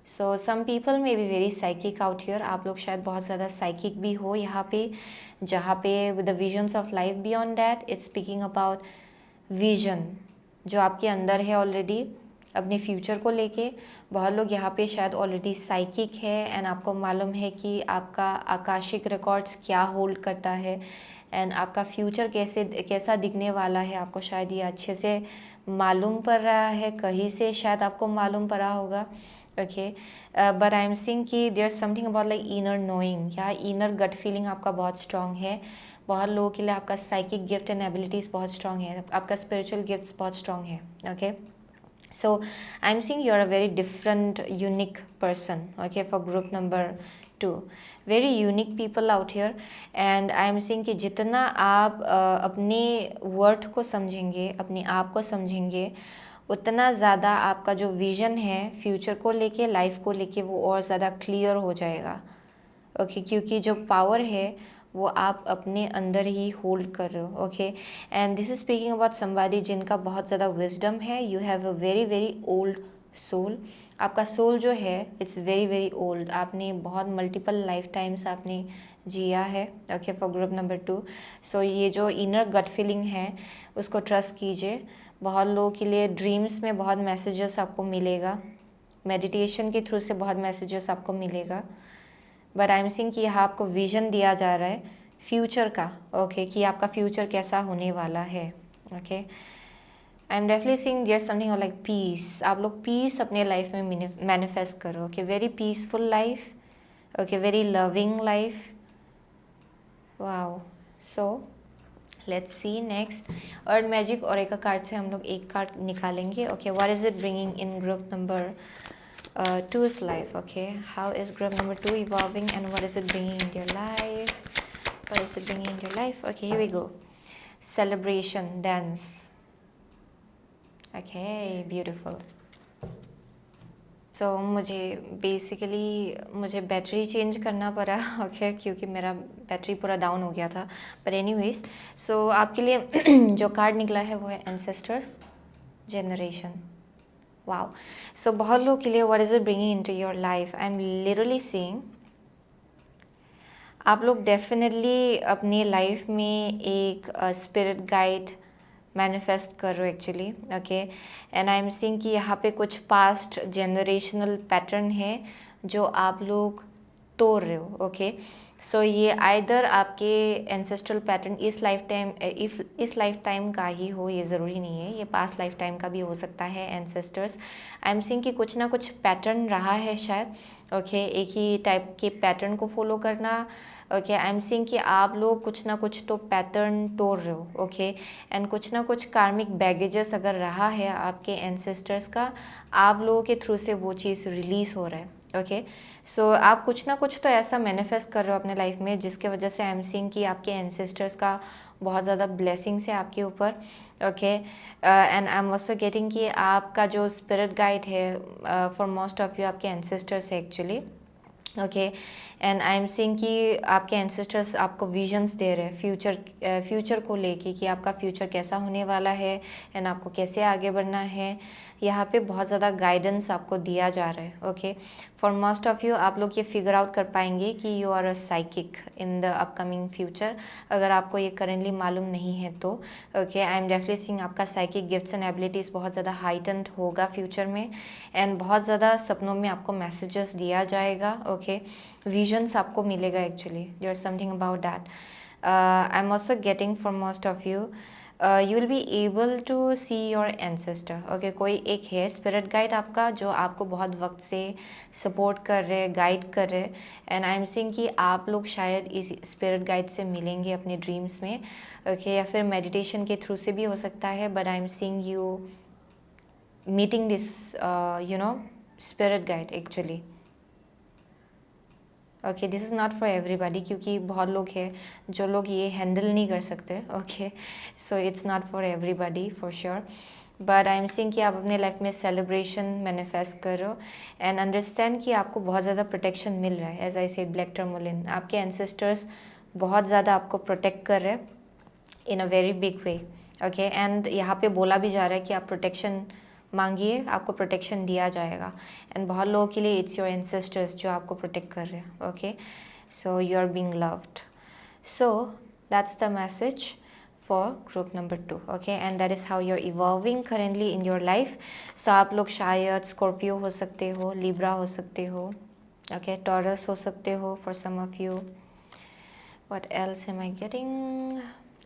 So some people may be very psychic out here. आप लोग शायद बहुत ज़्यादा साइकिक भी हो यहाँ पे, जहाँ पे with the visions of life beyond that it's speaking about vision जो आपके अंदर है ऑलरेडी. अपने फ्यूचर को लेके। बहुत लोग यहाँ पे शायद ऑलरेडी साइकिक है एंड आपको मालूम है कि आपका आकाशिक रिकॉर्ड्स क्या होल्ड करता है एंड आपका फ्यूचर कैसा दिखने वाला है, आपको शायद ये अच्छे से मालूम पड़ रहा है, कहीं से शायद आपको मालूम पड़ा होगा। Okay, but I am seeing कि there something about like inner knowing या इनर गट फीलिंग आपका बहुत स्ट्रांग है। बहुत लोगों के लिए आपका साइकिक गिफ्ट एंड एबिलिटीज़ बहुत स्ट्रांग है, आपका स्पिरिचुअल गिफ्ट्स बहुत स्ट्रांग है। Okay, so I'm seeing you're a very different unique person, okay, for group number 2, very unique people out here and I'm seeing कि जितना आप अपने वर्थ को समझेंगे, अपने आप को समझेंगे, उतना ज़्यादा आपका जो विज़न है फ्यूचर को लेके, लाइफ को लेके, वो और ज़्यादा क्लियर हो जाएगा। ओके, क्योंकि जो पावर है वो आप अपने अंदर ही होल्ड कर रहे हो। Okay, and this is speaking about somebody जिनका बहुत ज़्यादा विजडम है। You have a very very old soul. आपका सोल जो है इट्स वेरी वेरी ओल्ड। आपने बहुत मल्टीपल लाइफ टाइम्स आपने जिया है। ओके, फॉर ग्रुप नंबर 2, सो ये जो इनर गट फीलिंग है उसको ट्रस्ट कीजिए। बहुत लोगों के लिए ड्रीम्स में बहुत मैसेजेस आपको मिलेगा, मेडिटेशन के थ्रू से बहुत मैसेजेस आपको मिलेगा। बट आई एम सीइंग कि यहाँ आपको विजन दिया जा रहा है फ्यूचर का। ओके, कि आपका फ्यूचर कैसा होने वाला है। Okay, I am definitely seeing there something like peace. आप लोग पीस अपने लाइफ में मैनिफेस्ट करो। Okay, very peaceful life. Okay, very loving life. Wow, so let's see next. और मैजिक और एक कार्ड से हम लोग एक कार्ड निकालेंगे। Okay, what is it bringing in group number 2's life? Okay, how is group number 2 evolving and what is it bringing in their life? What is it bringing in their life? Okay, here we go. Celebration, dance. Okay, beautiful. So मुझे मुझे battery change करना पड़ा। Okay, क्योंकि मेरा battery पूरा down हो गया था। बट एनीवेज, सो आपके लिए जो कार्ड निकला है वो है एंसेस्टर्स जनरेशन। वाओ, सो बहुत लोगों के लिए what is it bringing into your life? I am literally saying आप लोग डेफिनेटली अपनी लाइफ में एक स्पिरिट गाइड मैनिफेस्ट कर रहे हो actually. Okay, and I am seeing कि यहाँ पे कुछ पास्ट जनरेशनल पैटर्न है जो आप लोग तोड़ रहे हो। ओके, सो ये आइदर आपके एंसेस्ट्रल पैटर्न इस लाइफ टाइम का ही हो, ये ज़रूरी नहीं है, ये पास्ट लाइफ टाइम का भी हो सकता है। एंसेस्टर्स आई एम सीइंग कि कुछ ना कुछ पैटर्न रहा है शायद। ओके, एक ही टाइप के पैटर्न को फॉलो करना। ओके, आई एम सीइंग कि आप लोग कुछ ना कुछ तो पैटर्न तोड़ रहे हो। ओके, एंड कुछ ना कुछ कार्मिक बैगेजेस अगर रहा है आपके एंसेस्टर्स का, आप लोगों के थ्रू से वो चीज़ रिलीज़ हो रहा है। ओके, सो आप कुछ ना कुछ तो ऐसा मैनिफेस्ट कर रहे हो अपने लाइफ में जिसके वजह से आई एम सीइंग कि आपके एंसेस्टर्स का बहुत ज़्यादा ब्लेसिंग्स है आपके ऊपर। Okay, and I am also getting कि आपका जो स्पिरिट गाइड है फॉर मोस्ट ऑफ यू आपके एंसेस्टर्स है actually. Okay, and I am seeing कि आपके एंसेस्टर्स आपको विजन्स दे रहे हैं फ्यूचर को लेके कि आपका फ्यूचर कैसा होने वाला है एंड आपको कैसे आगे बढ़ना है। यहाँ पे बहुत ज़्यादा गाइडेंस आपको दिया जा रहा है। Okay, for most of you आप लोग ये फिगर आउट कर पाएंगे कि you are a psychic in the upcoming future, अगर आपको ये करेंटली मालूम नहीं है तो। Okay, I am definitely seeing आपका साइकिक गिफ्ट्स एंड एबिलिटीज़ बहुत ज़्यादा हाइटेंड होगा फ्यूचर में एंड बहुत ज़्यादा सपनों में आपको मैसेजेस दिया जाएगा। ओके, विजन्स आपको मिलेगा actually, there is something about that. I am also getting for most of you you will be able to see your ancestor. Okay, कोई एक है स्पिरिट गाइड आपका जो आपको बहुत वक्त से सपोर्ट कर रहे, गाइड कर रहे, एंड आई एम सीइंग कि आप लोग शायद इस स्पिरिट गाइड से मिलेंगे अपने ड्रीम्स में। ओके, या फिर मेडिटेशन के थ्रू से भी हो सकता है, but I am seeing you meeting this spirit guide actually. Okay, this is not for everybody क्योंकि बहुत लोग हैं जो लोग ये हैंडल नहीं कर सकते। Okay, so it's not for everybody for sure, but I am seeing कि आप अपने लाइफ में सेलिब्रेशन मैनिफेस्ट करो एंड अंडरस्टैंड कि आपको बहुत ज़्यादा प्रोटेक्शन मिल रहा है। As I said black tourmaline, आपके एंसेस्टर्स बहुत ज़्यादा आपको प्रोटेक्ट कर रहे हैं in a very big way. Okay, and यहाँ पे बोला भी जा रहा है कि आप प्रोटेक्शन मांगिए, आपको प्रोटेक्शन दिया जाएगा। एंड बहुत लोगों के लिए इट्स योर एंसेस्टर्स जो आपको प्रोटेक्ट कर रहे हैं। Okay, so you are being loved, so that's the message for group number 2. Okay, and that is how you're evolving currently in your life. So आप लोग शायद स्कॉर्पियो हो सकते हो, लिब्रा हो सकते हो, okay, टॉरस हो सकते हो for some of you. What else am I getting?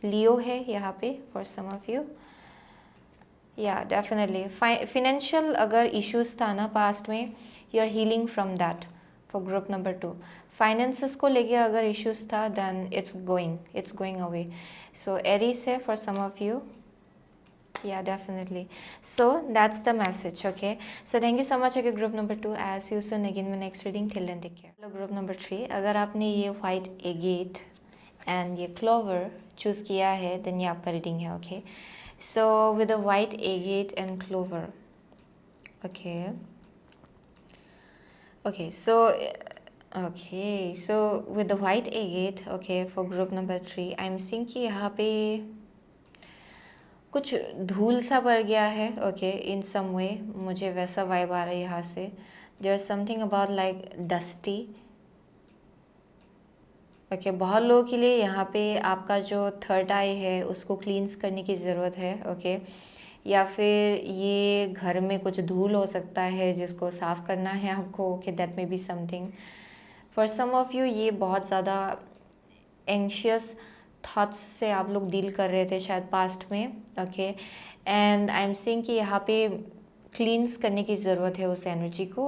लियो है यहाँ पे for some of you. Yeah, definitely. Financial अगर issues था ना past में, you're healing from that for group number 2. Finances को लेके अगर issues था, then it's going away. So Aries है for some of you. Yeah, definitely. So that's the message. Okay, so thank you so much. Okay, group number 2, as you soon again in my next reading. Till then, take care. Hello, group number 3. अगर आपने ये white agate and ये clover choose किया है, then ये आपका reading है. Okay, so with the white agate and clover. Okay, so with the white agate, okay, for group number 3, I'm seeing कि यहाँ पे कुछ धूल सा पड़ गया है. ओके, इन सम वे मुझे वैसा वाइब आ रहा है यहाँ से. There is something about like dusty. Okay, बहुत लोगों के लिए यहाँ पे आपका जो थर्ड आई है उसको क्लींस करने की ज़रूरत है. ओके, या फिर ये घर में कुछ धूल हो सकता है जिसको साफ़ करना है आपको. Okay, that may be something for some of you. ये बहुत ज़्यादा एंशियस थॉट्स से आप लोग डील कर रहे थे शायद पास्ट में. Okay, and I am seeing कि यहाँ पे क्लींस करने की ज़रूरत है उस एनर्जी को.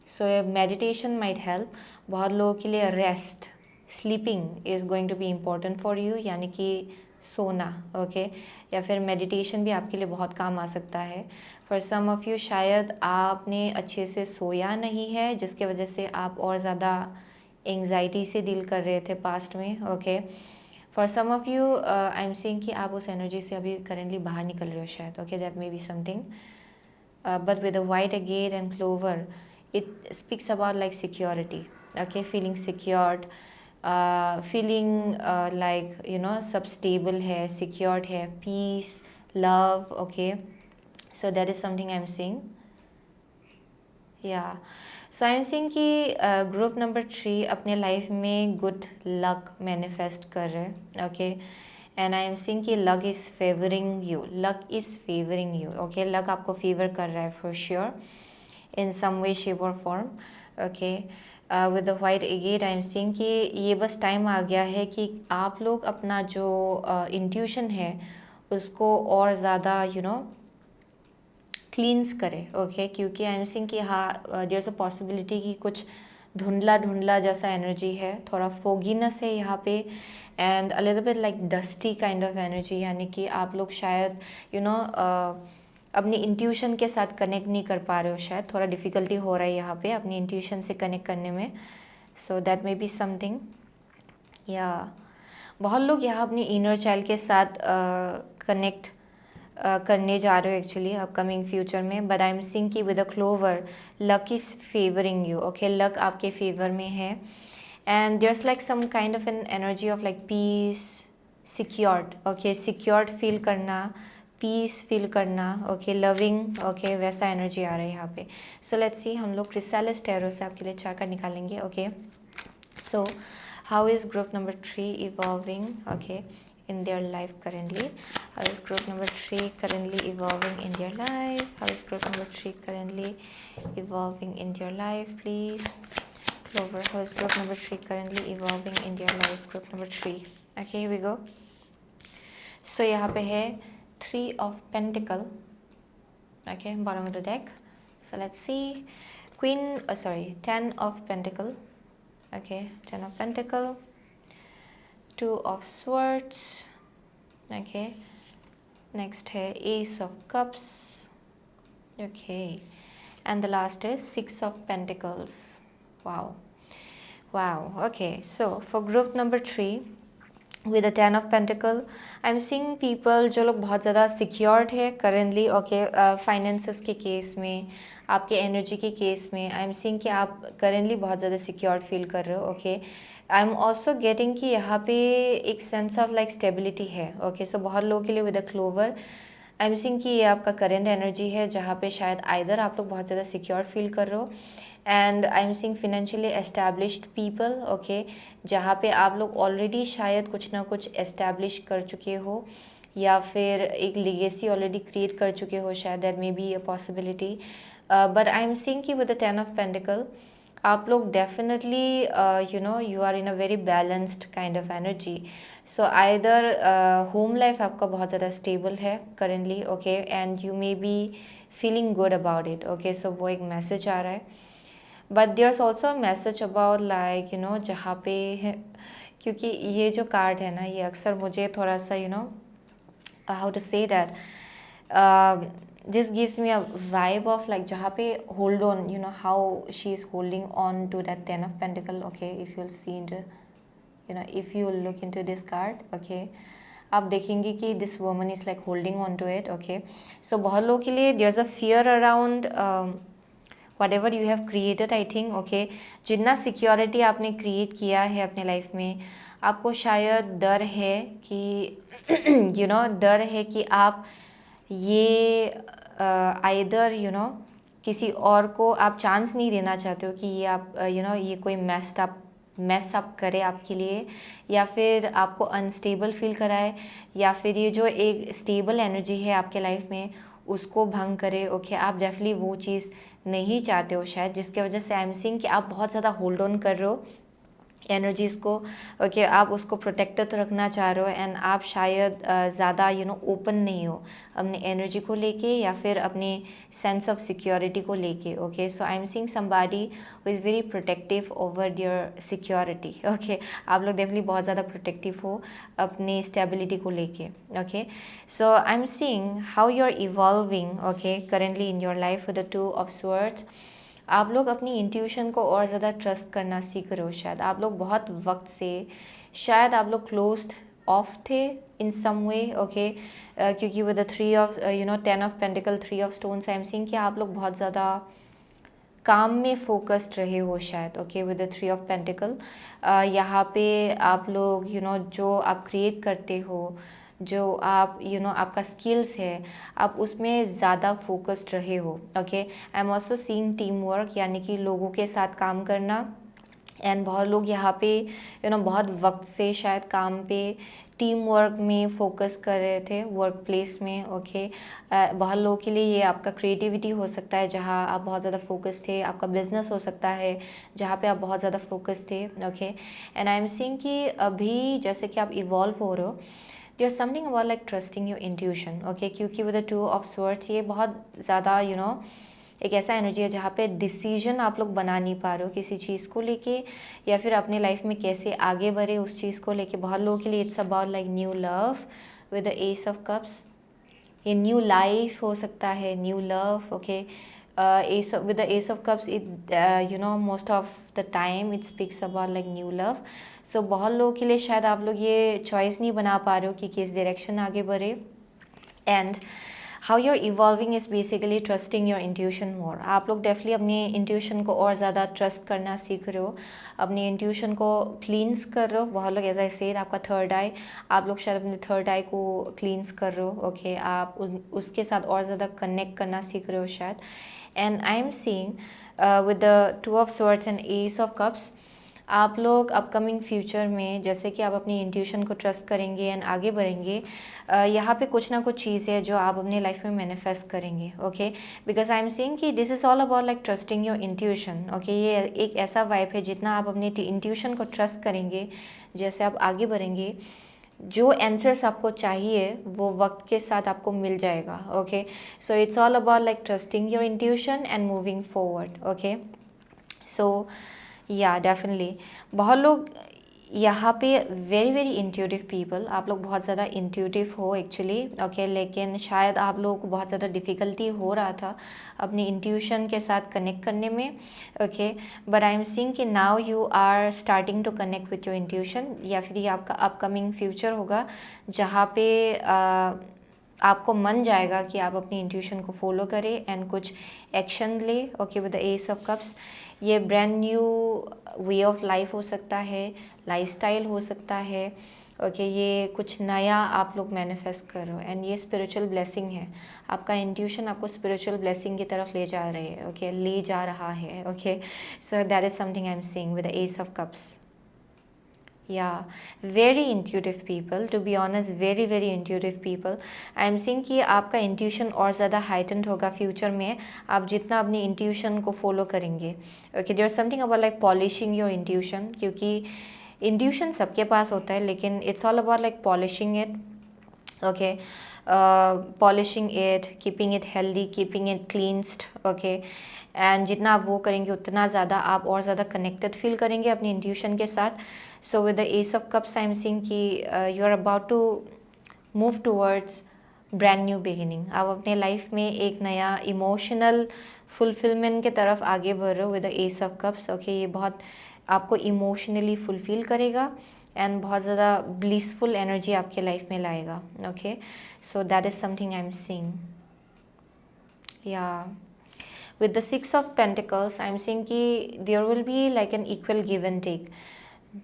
So meditation might help. बहुत लोगों के लिए rest, sleeping is going to be important for you, यानी कि सोना. ओके, या फिर मेडिटेशन भी आपके लिए बहुत काम आ सकता है. फॉर सम ऑफ यू शायद आपने अच्छे से सोया नहीं है, जिसके वजह से आप और ज़्यादा एंग्जाइटी से डील कर रहे थे पास्ट में. Okay, for some of you I am seeing कि आप उस एनर्जी से अभी करेंटली बाहर निकल रहे हो शायद. Okay, that may be something. But with the white agate and clover, it speaks about like security. Okay, feeling secured, feeling like you know सब स्टेबल है, सिक्योर्ड है, peace, love. Okay, so that is something I am seeing. या so I am seeing कि group number 3 अपने life में good luck manifest कर रहे हैं. Okay, and I am seeing कि luck is favouring you. Okay, luck आपको favour कर रहा है for sure in some way, shape और form. Okay, with the white agate I am seeing कि ये बस टाइम आ गया है कि आप लोग अपना जो इंट्यूशन है उसको और ज़्यादा क्लींस करें. ओके, क्योंकि आई एम सीइंग कि हाँ, देयर इज़ अ पॉसिबिलिटी कि कुछ धुंधला जैसा एनर्जी है, थोड़ा फोगीनेस है यहाँ पे, and a little bit like dusty kind of energy. यानी कि आप लोग शायद अपनी इंट्यूशन के साथ कनेक्ट नहीं कर पा रहे हो. शायद थोड़ा डिफ़िकल्टी हो रहा है यहाँ पे अपनी इंट्यूशन से कनेक्ट करने में. So that may be something. या बहुत लोग यहाँ अपनी इनर चाइल्ड के साथ कनेक्ट करने जा रहे हो एक्चुअली अपकमिंग फ्यूचर में. बट आई एम सीइंग कि with a clover luck is favouring you. Okay, luck आपके फेवर में है, and there's like some kind of an energy of like peace, secured. Okay, secured feel करना, peace feel करना. Okay, loving. Okay, वैसा energy आ रहा है यहाँ पे. सो लेट्स सी, हम लोग क्रिस्टैलिस टैरो से आपके लिए 4 कार्ड निकालेंगे. Okay, so how is group number 3 evolving okay in their life currently? How is group number 3 currently evolving in their life? How is group number 3 currently evolving in their life, please? Clover, how is group number 3 currently evolving in their life? Group number 3. Okay, here we go. So यहाँ पे है 3 of Pentacle. Okay, bottom of the deck. So let's see. 10 of Pentacle. Okay, 10 of Pentacle. 2 of Swords. Okay, next है Ace of Cups. Okay, and the last is 6 of Pentacles. Wow. Okay, so for group number 3 with the 10 of Pentacle, I'm seeing people जो लोग बहुत ज़्यादा secured है currently. Okay, finances के case में, आपके energy के केस में आई एम सीइंग कि आप करेंटली बहुत ज़्यादा सिक्योर्ड फील कर रहे हो. Okay, I am also getting कि यहाँ पे एक सेंस ऑफ लाइक स्टेबिलिटी है. ओके, सो बहुत लोगों के लिए with a clover I am seeing कि ये आपका करेंट एनर्जी है जहाँ पे शायद आइदर आप लोग बहुत ज़्यादा सिक्योर फील कर रहे हो, and I am seeing financially established people, okay, जहाँ पे आप लोग ऑलरेडी शायद कुछ ना कुछ एस्टैब्लिश कर चुके हो या फिर एक लीगेसी ऑलरेडी क्रिएट कर चुके हो, शायद that may be a possibility. But I am seeing कि विद द 10 of Pentacle आप लोग definitely you are in a very balanced kind of energy. So either home life आपका बहुत ज़्यादा स्टेबल है currently, okay, and you may be feeling good about it, okay, so वो एक message आ रहा है। But there's also a message about like जहाँ पे क्योंकि ये जो कार्ड है ना, ये अक्सर मुझे थोड़ा सा how to say that, this gives me a vibe of like जहाँ पे hold on, how she is holding on to that 10 of Pentacle, okay, if you'll see into, if you look into this card, okay, आप देखेंगे कि this woman is like holding on to it, okay, so बहुत लोगों के लिए there's a fear around whatever you have created, I think, okay, जितना security आपने create किया है अपने लाइफ में, आपको शायद डर है कि डर है कि आप ये आइदर किसी और को आप चांस नहीं देना चाहते हो कि ये आप ये कोई मैस अप करे आपके लिए, या फिर आपको अनस्टेबल फील कराए, या फिर ये जो एक स्टेबल एनर्जी है आपके लाइफ में उसको भंग करे, ओके, आप डेफिनेटली वो चीज़ नहीं चाहते हो शायद, जिसके वजह से आई एम सीइंग कि आप बहुत ज़्यादा होल्ड ऑन कर रहे हो एनर्जीज़ को, ओके, आप उसको प्रोटेक्टेड रखना चाह रहे हो, एंड आप शायद ज़्यादा ओपन नहीं हो अपने एनर्जी को लेके या फिर अपने सेंस ऑफ सिक्योरिटी को लेके, okay, so I am seeing somebody who is very protective over their security, okay, आप लोग डेफिनेटली बहुत ज़्यादा प्रोटेक्टिव हो अपनी स्टेबिलिटी को लेके, okay, so I am seeing how you are evolving, okay, currently in your life with the 2 of Swords। आप लोग अपनी इंट्यूशन को और ज़्यादा ट्रस्ट करना सीख रहे हो, शायद आप लोग बहुत वक्त से शायद आप लोग क्लोज्ड ऑफ थे इन सम वे, ओके, क्योंकि with the 10 of Pentacle 3 of Stones I am seeing कि आप लोग बहुत ज़्यादा काम में फोकस्ड रहे हो शायद, okay, with the 3 of Pentacle यहाँ पे आप लोग जो आप क्रिएट करते हो, जो आप आपका स्किल्स है, आप उसमें ज़्यादा फोकस्ड रहे हो, okay, I am also seeing team work, यानी कि लोगों के साथ काम करना, एंड बहुत लोग यहाँ पे बहुत वक्त से शायद काम पे टीम वर्क में फोकस कर रहे थे वर्क प्लेस में, ओके, बहुत लोगों के लिए ये आपका क्रिएटिविटी हो सकता है जहाँ आप बहुत ज़्यादा फोकस थे, आपका बिजनेस हो सकता है जहाँ पे आप बहुत ज़्यादा फोकस थे, okay, and I am seeing कि अभी जैसे कि आप इवॉल्व हो रहे हो, there's something about like trusting your intuition, okay, क्योंकि विद द 2 of Swords ये बहुत ज़्यादा एक ऐसा एनर्जी है जहाँ पे डिसीजन आप लोग बना नहीं पा रहे हो किसी चीज़ को लेके, या फिर अपने लाइफ में कैसे आगे बढ़े उस चीज़ को लेके। बहुत लोगों के लिए it's about like new love with the Ace of Cups, ये न्यू लाइफ हो सकता है, new love, okay, with the Ace of Cups it most of the time it speaks about like new love। so बहुत लोगों के लिए शायद आप लोग ये चॉइस नहीं बना पा रहे हो कि किस डायरेक्शन आगे बढ़े, and how you're evolving is basically trusting your intuition more. आप लोग डेफिनेटली अपनी इंट्यूशन को और ज़्यादा ट्रस्ट करना सीख रहे हो, अपनी इंट्यूशन को क्लींस कर रहे हो। बहुत लोग एज आई सेड आपका थर्ड आई, आप लोग शायद अपने थर्ड आई को क्लींस कर रहे हो, ओके, आप उसके साथ और ज़्यादा कनेक्ट करना सीख रहे हो शायद। And I am seeing with the 2 of Swords and Ace of Cups आप लोग अपकमिंग फ्यूचर में जैसे कि आप अपनी इंट्यूशन को ट्रस्ट करेंगे एंड आगे बढ़ेंगे, यहाँ पे कुछ ना कुछ चीज़ है जो आप अपने लाइफ में मैनिफेस्ट करेंगे, okay, because I am seeing कि this is all about like trusting your intuition, okay, ये एक ऐसा वाइब है जितना आप अपने इंट्यूशन को ट्रस्ट करेंगे, जैसे आप आगे बढ़ेंगे जो आंसर्स आपको चाहिए वो वक्त के साथ आपको मिल जाएगा, okay, so it's all about like trusting your intuition and moving forward, okay, so या डेफिनेटली बहुत लोग यहाँ पे वेरी वेरी इंट्यूटिव पीपल, आप लोग बहुत ज़्यादा इंट्यूटिव हो एक्चुअली, ओके, लेकिन शायद आप लोगों को बहुत ज़्यादा डिफ़िकल्टी हो रहा था अपनी इंट्यूशन के साथ कनेक्ट करने में, okay, but I am seeing कि now you are starting to connect with your intuition, या फिर ये आपका अपकमिंग फ्यूचर होगा जहाँ पे आपको मन जाएगा कि आप अपनी इंट्यूशन को फॉलो करें एंड कुछ एक्शन ले, okay, with the Ace of Cups। ये brand new way of life हो सकता है, लाइफस्टाइल हो सकता है, ओके ये कुछ नया आप लोग मैनिफेस्ट कर रहे हो एंड ये स्पिरिचुअल ब्लेसिंग है। आपका इंट्यूशन आपको स्पिरिचुअल ब्लेसिंग की तरफ ले जा रहे हैं, ओके ले जा रहा है। Okay so that is something I am seeing with the ace of cups. या very intuitive people, to be honest very very intuitive people. I am seeing कि आपका इंट्यूशन और ज़्यादा हाइटेंड होगा फ्यूचर में, आप जितना अपनी इंट्यूशन को फॉलो करेंगे। Okay there something about like polishing your intuition, क्योंकि इंट्यूशन सबके पास होता है लेकिन it's all about like polishing it. Okay polishing it, keeping it healthy, keeping it cleansed. Okay and जितना आप वो करेंगे उतना ज़्यादा आप और ज़्यादा कनेक्टेड फील करेंगे अपनी इंट्यूशन के साथ। So with the ace of cups I am seeing कि you are about to move towards brand new beginning. आप अपने लाइफ में एक नया इमोशनल फुलफिलमेंट के तरफ आगे बढ़ रहे हो with the ace of cups. Okay ये बहुत आपको इमोशनली फुलफिल करेगा एंड बहुत ज़्यादा ब्लिसफुल एनर्जी आपके लाइफ में लाएगा। Okay so that is something I am seeing. या with the six of pentacles I am seeing कि there will be like an equal give and take.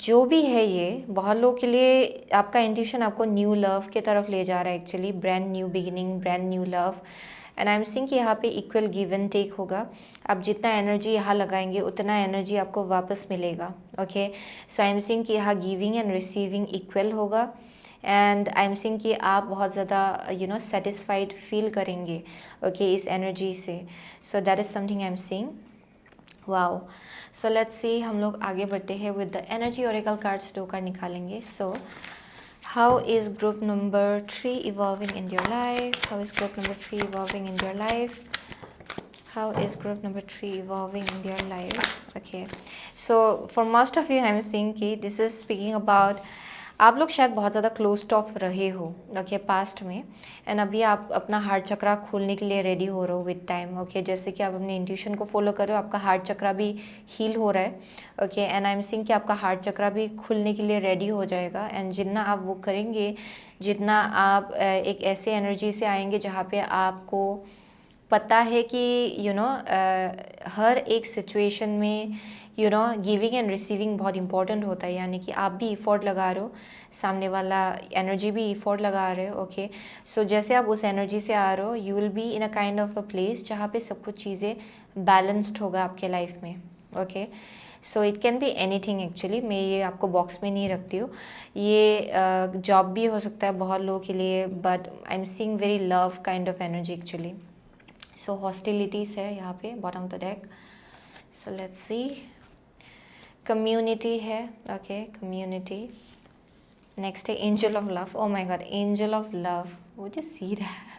जो भी है ये बहुत लोगों के लिए आपका इंट्यूशन आपको न्यू लव के तरफ ले जा रहा है actually, brand new beginning, brand new love. And I am seeing कि यहाँ पे इक्वल गिव एंड टेक होगा। आप जितना एनर्जी यहाँ लगाएंगे उतना एनर्जी आपको वापस मिलेगा। Okay so I am seeing कि यहाँ गिविंग एंड रिसीविंग इक्वल होगा एंड आई एम सीइंग कि आप बहुत ज़्यादा यू नो सेटिस्फाइड फील करेंगे ओके इस एनर्जी से। So that is something I am seeing. Wow so let's see, हम लोग आगे बढ़ते हैं with the energy oracle cards 2 card निकालेंगे। So how is group number 3 evolving in your life? How is group number 3 evolving in your life? How is group number 3 evolving in their life? Okay, so for most of you I'm seeing कि this is speaking about आप लोग शायद बहुत ज़्यादा closed of रहे हो okay past में and अभी आप अपना हार्ट चक्रा खोलने के लिए रेडी हो रहे हो विद टाइम। ओके जैसे कि आप अपने इंट्यूशन को फॉलो कर रहे हो, आपका हार्ट चक्रा भी हील हो रहा है। Okay and I am seeing कि आपका हार्ट चक्रा भी खुलने के लिए रेडी हो जाएगा एंड जितना आप वो करेंगे, जितना आप एक ऐसे एनर्जी से आएंगे जहाँ पे आपको पता है कि यू नो हर एक सिचुएशन में you know giving and receiving बहुत इंपॉर्टेंट होता है, यानी कि आप भी इफ़ोर्ट लगा रहे हो, सामने वाला एनर्जी भी इफ़ोर्ट लगा रहे हो। ओके सो जैसे आप उस एनर्जी से आ रहे हो you will be in a kind of a place जहाँ पे सब कुछ चीज़ें बैलेंस्ड होगा आपके लाइफ में। Okay so it can be anything actually, मैं ये आपको बॉक्स में नहीं रखती हूँ, ये जॉब भी हो सकता है बहुत लोगों के लिए, but I am seeing very love kind of energy actually. So hostilities है यहाँ पे bottom of the deck. So let's see, community है। ओके कम्युनिटी, नेक्स्ट है angel of love. Oh my God, angel of love, would you see that?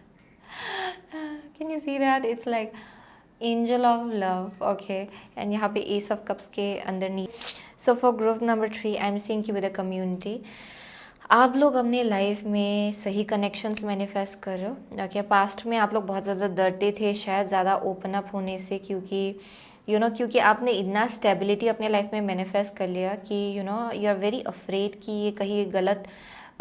Can you see that? It's like angel of love. Okay and यहाँ पे ace of cups के अंदर नी। So for group number 3 I am seeing की with a community आप लोग अपने life में सही कनेक्शंस मैनिफेस्ट कर रहे हो। ओके पास्ट में आप लोग बहुत ज़्यादा डरते थे शायद ज़्यादा ओपन अप होने से, क्योंकि क्योंकि आपने इतना स्टेबिलिटी अपने लाइफ में मैनिफेस्ट कर लिया कि यू आर वेरी अफ्रेड कि ये कहीं गलत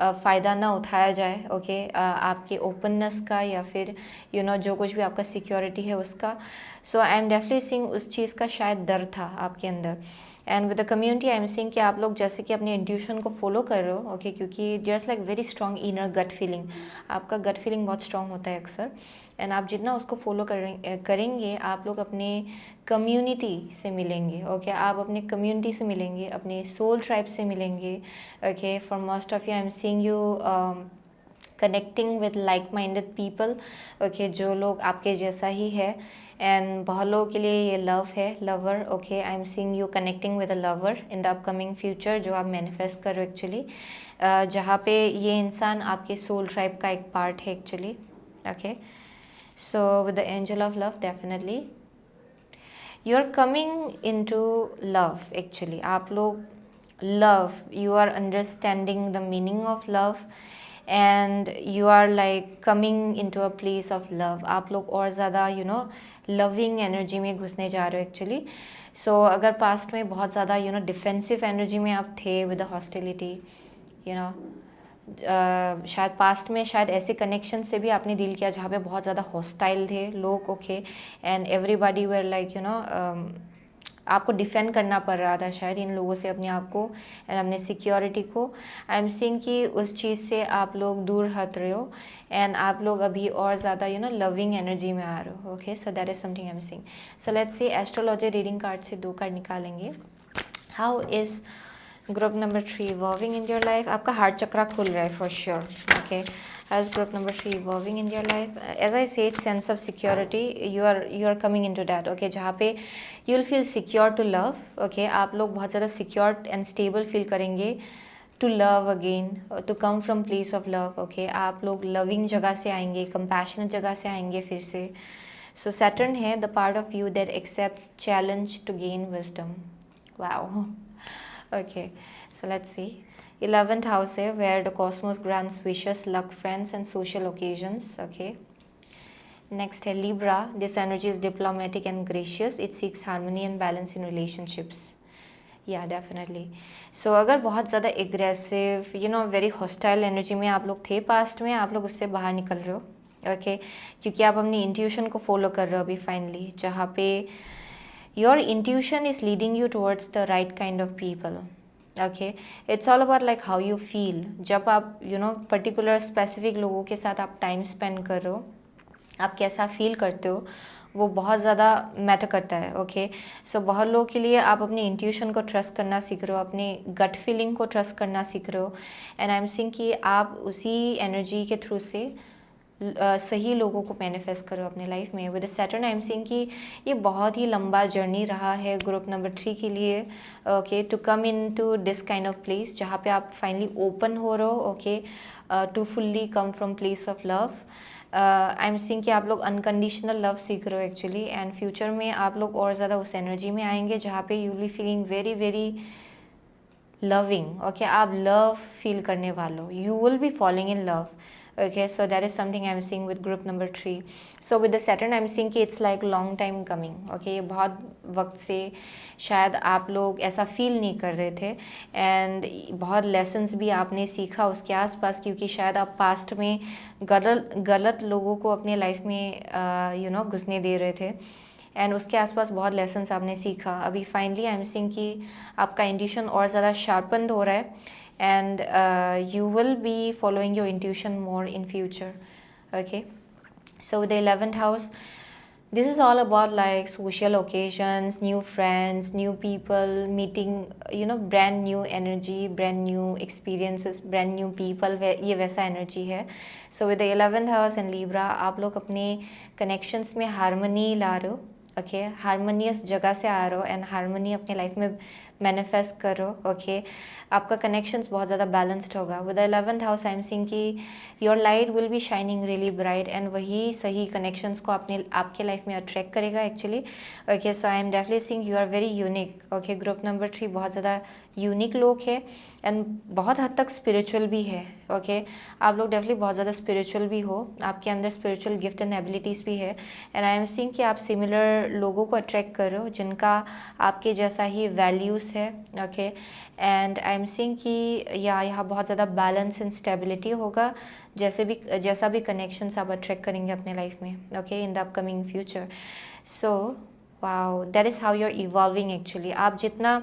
फ़ायदा ना उठाया जाए। ओके आपके ओपननेस का या फिर जो कुछ भी आपका सिक्योरिटी है उसका। सो आई एम डेफिनेटली सीइंग उस चीज़ का शायद डर था आपके अंदर। And with the community I am seeing कि आप लोग जैसे कि अपने इंट्यूशन को फॉलो कर रहे हो। ओके क्योंकि there's like very strong inner gut feeling, आपका गट फीलिंग बहुत स्ट्रॉन्ग होता है अक्सर, एंड आप जितना उसको फॉलो करेंगे आप लोग अपने कम्युनिटी से मिलेंगे। ओके आप अपने कम्युनिटी से मिलेंगे, अपने सोल ट्राइब से मिलेंगे। Okay for most of you I am seeing you connecting with like minded people. Okay जो लोग आपके जैसा ही है, एंड बहुत लोगों के लिए ये लव है, lover. Okay I am seeing you connecting with a lover in the upcoming future, जो आप मैनिफेस्ट कर रहे हो एक्चुअली, जहाँ पे ये इंसान आपके सोल ट्राइब का एक पार्ट है actually. Okay so with the angel of love definitely you are coming into love actually. आप लोग love, you are understanding the meaning of love and you are like coming into a place of love. आप लोग और ज़्यादा loving energy में घुसने जा रहे हो एक्चुअली। सो अगर पास्ट में बहुत ज़्यादा डिफेंसिव एनर्जी में आप थे विद द हॉस्टिलिटी, शायद पास्ट में शायद ऐसे कनेक्शन से भी आपने डील किया जहाँ पे बहुत ज़्यादा हॉस्टाइल थे लोग। Okay and everybody were like आपको डिफेंड करना पड़ रहा था शायद इन लोगों से अपने आप को एंड अपने सिक्योरिटी को। आई एम सीइंग कि उस चीज़ से आप लोग दूर हट रहे हो एंड आप लोग अभी और ज़्यादा लविंग एनर्जी में आ रहे हो। Okay, so that is something I am seeing. So let's C astrology reading card से 2 कार्ड निकालेंगे। How is group number 3 evolving in your life. आपका हार्ट चक्रा खुल रहा है for sure. Okay, as group number 3 evolving in your life, as I said, sense of security, you are coming into that. Okay, जहाँ पे you'll feel secure to love. Okay, आप लोग बहुत ज़्यादा secure and stable feel करेंगे to love again, to come from place of love. Okay, आप लोग loving जगह से आएंगे, compassionate जगह से आएंगे फिर से। So Saturn है the part of you that accepts challenge to gain wisdom. Wow. Okay, so let's see. 11th house है where the cosmos grants wishes, luck, friends and social occasions. Okay, next है Libra. This energy is diplomatic and gracious. It seeks harmony and balance in relationships. Yeah, definitely. So अगर बहुत ज़्यादा aggressive, very hostile energy में आप लोग थे past में, आप लोग उससे बाहर निकल रहे हो। Okay, क्योंकि आप अपनी intuition को follow कर रहे हो अभी finally, जहाँ पे your intuition is leading you towards the right kind of people. Okay, it's all about like how you feel. जब आप पर्टिकुलर स्पेसिफिक लोगों के साथ आप टाइम स्पेंड कर रहे हो, आप कैसा फील करते हो वो बहुत ज़्यादा मैटर करता है। ओके, सो बहुत लोगों के लिए आप अपनी इंट्यूशन को ट्रस्ट करना सीख रहे हो, अपनी गट फीलिंग को ट्रस्ट करना सीख रहे हो एंड आई एम सीइंग कि आप उसी एनर्जी के थ्रू से सही लोगों को मैनिफेस्ट करो अपने लाइफ में। With Saturn I am seeing कि ये बहुत ही लंबा जर्नी रहा है ग्रुप नंबर 3 के लिए। Okay, to come into this kind of place जहाँ पे आप फाइनली ओपन हो रहे हो। Okay, to fully come from place of love. I am seeing कि आप लोग अनकंडीशनल लव सीख रहे हो एक्चुअली एंड फ्यूचर में आप लोग और ज़्यादा उस एनर्जी में आएंगे जहाँ पे you will be feeling very very loving. Okay, आप लव फील करने वालों, you will be following in love. Okay, so that is something I'm seeing with group number 3. So with the Saturn I'm seeing कि it's like long time coming. Okay, ये बहुत वक्त से शायद आप लोग ऐसा फील नहीं कर रहे थे एंड बहुत लेसन्स भी आपने सीखा उसके आसपास, क्योंकि शायद आप पास्ट में गलत लोगों को अपने लाइफ में घुसने दे रहे थे एंड उसके आसपास बहुत लेसन्स आपने सीखा। अभी फाइनली आई एम सीइंग कि आपका इंट्यूशन और ज़्यादा शार्पन्ड हो रहा है and you will be following your intuition more in future. Okay, so the 11th house, this is all about like social occasions, new friends, new people, meeting brand new energy, brand new experiences, brand new people, ये वैसा energy है। So with the 11th house and Libra, आप लोग अपने connections में harmony ला रहे हो। Okay, harmonious जगह से आ रहे हो एंड हारमोनी अपने लाइफ में मैनिफेस्ट करो। ओके, आपका कनेक्शंस बहुत ज़्यादा बैलेंस्ड होगा। With the 11th house I am seeing कि your light will be shining really bright and वही सही कनेक्शंस को आपके लाइफ में अट्रैक्ट करेगा actually. Okay, so I am definitely seeing you are very unique. Okay, group number 3 बहुत ज़्यादा unique लोग है एंड बहुत हद तक स्पिरिचुअल भी है। ओके, आप लोग डेफिनेटली बहुत ज़्यादा स्पिरिचुअल भी हो, आपके अंदर स्पिरिचुअल गिफ्ट एंड एबिलिटीज़ भी है एंड आई एम सीइंग कि आप सिमिलर लोगों को अट्रैक्ट कर रहे हो जिनका आपके जैसा ही वैल्यूज़ है। Okay, and I am seeing कि यहाँ बहुत ज़्यादा बैलेंस एंड स्टेबिलिटी होगा जैसा भी कनेक्शंस आप अट्रैक्ट करेंगे अपने लाइफ में। Okay, in the upcoming future. So wow, that is how you are evolving actually. आप जितना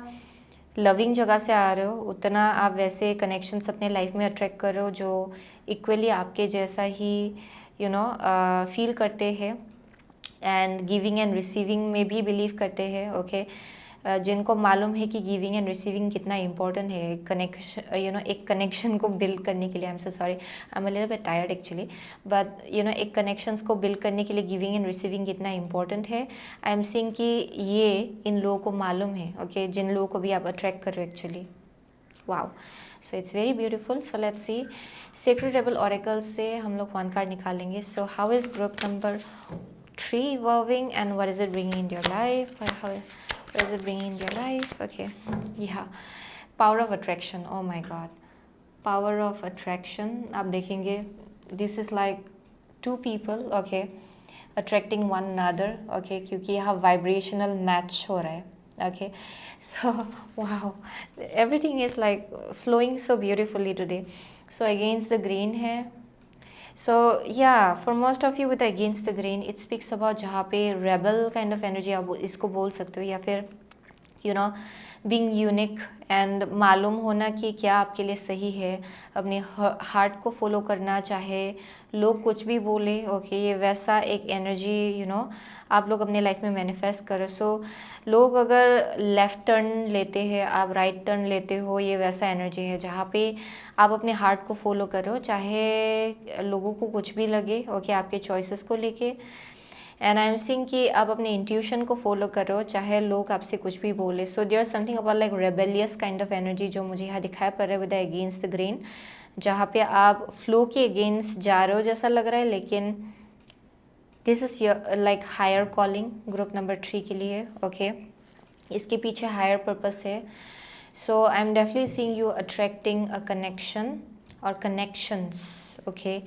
लविंग जगह से आ रहे हो उतना आप वैसे कनेक्शंस अपने लाइफ में अट्रैक्ट कर रहे हो जो इक्वली आपके जैसा ही फील करते हैं एंड गिविंग एंड रिसीविंग में भी बिलीव करते हैं। ओके, जिनको मालूम है कि गिविंग एंड रिसीविंग कितना इंपॉर्टेंट है कनेक्शन एक कनेक्शन को बिल्ड करने के लिए। I am so sorry, I am a little bit tired actually, but एक कनेक्शंस को बिल्ड करने के लिए गिविंग एंड रिसीविंग कितना इंपॉर्टेंट है। आई एम सीइंग कि ये इन लोगों को मालूम है। ओके, जिन लोगों को भी आप अट्रैक्ट कर रहे हो actually. Wow, so it's very beautiful. So let's C, sacred table oracle से हम लोग 1 कार्ड निकालेंगे। So how is group number 3 evolving and what is it bringing in your life? What is it bringing in your life? Okay, yeah, power of attraction. Oh my god, power of attraction. आप देखेंगे this is like 2 people, okay, attracting one another. Okay, क्योंकि यहाँ vibrational match हो रहा है। Okay, so wow, everything is like flowing so beautifully today. So against the grain है। So yeah, for most of you with against the grain, it speaks about जहाँ पे rebel kind of energy आप इसको बोल सकते हो, या फिर you know being unique and मालूम होना कि क्या आपके लिए सही है, अपने हार्ट को फॉलो करना, चाहे लोग कुछ भी बोले, ओके, ये वैसा एक एनर्जी आप लोग अपने लाइफ में मैनिफेस्ट करो। सो लोग अगर लेफ़्ट टर्न लेते हैं, आप राइट टर्न लेते हो, ये वैसा एनर्जी है जहाँ पे आप अपने हार्ट को फॉलो करो, चाहे लोगों को कुछ भी लगे, ओके, आपके चॉइसेस को लेके। एंड आई एम सीइंग कि आप अपने इंट्यूशन को फॉलो करो, चाहे लोग आपसे कुछ भी बोले। So there something about like rebellious kind of energy जो मुझे यहाँ दिखाई पड़ रहा है विद अगेंस्ट द ग्रेन, जहाँ पे आप फ्लो के अगेंस्ट जा रहे हो जैसा लग रहा है, लेकिन this is your like higher calling group number 3 के लिए, ओके। इसके पीछे हायर पर्पस है। So I am definitely seeing you attracting a connection और कनेक्शंस, ओके,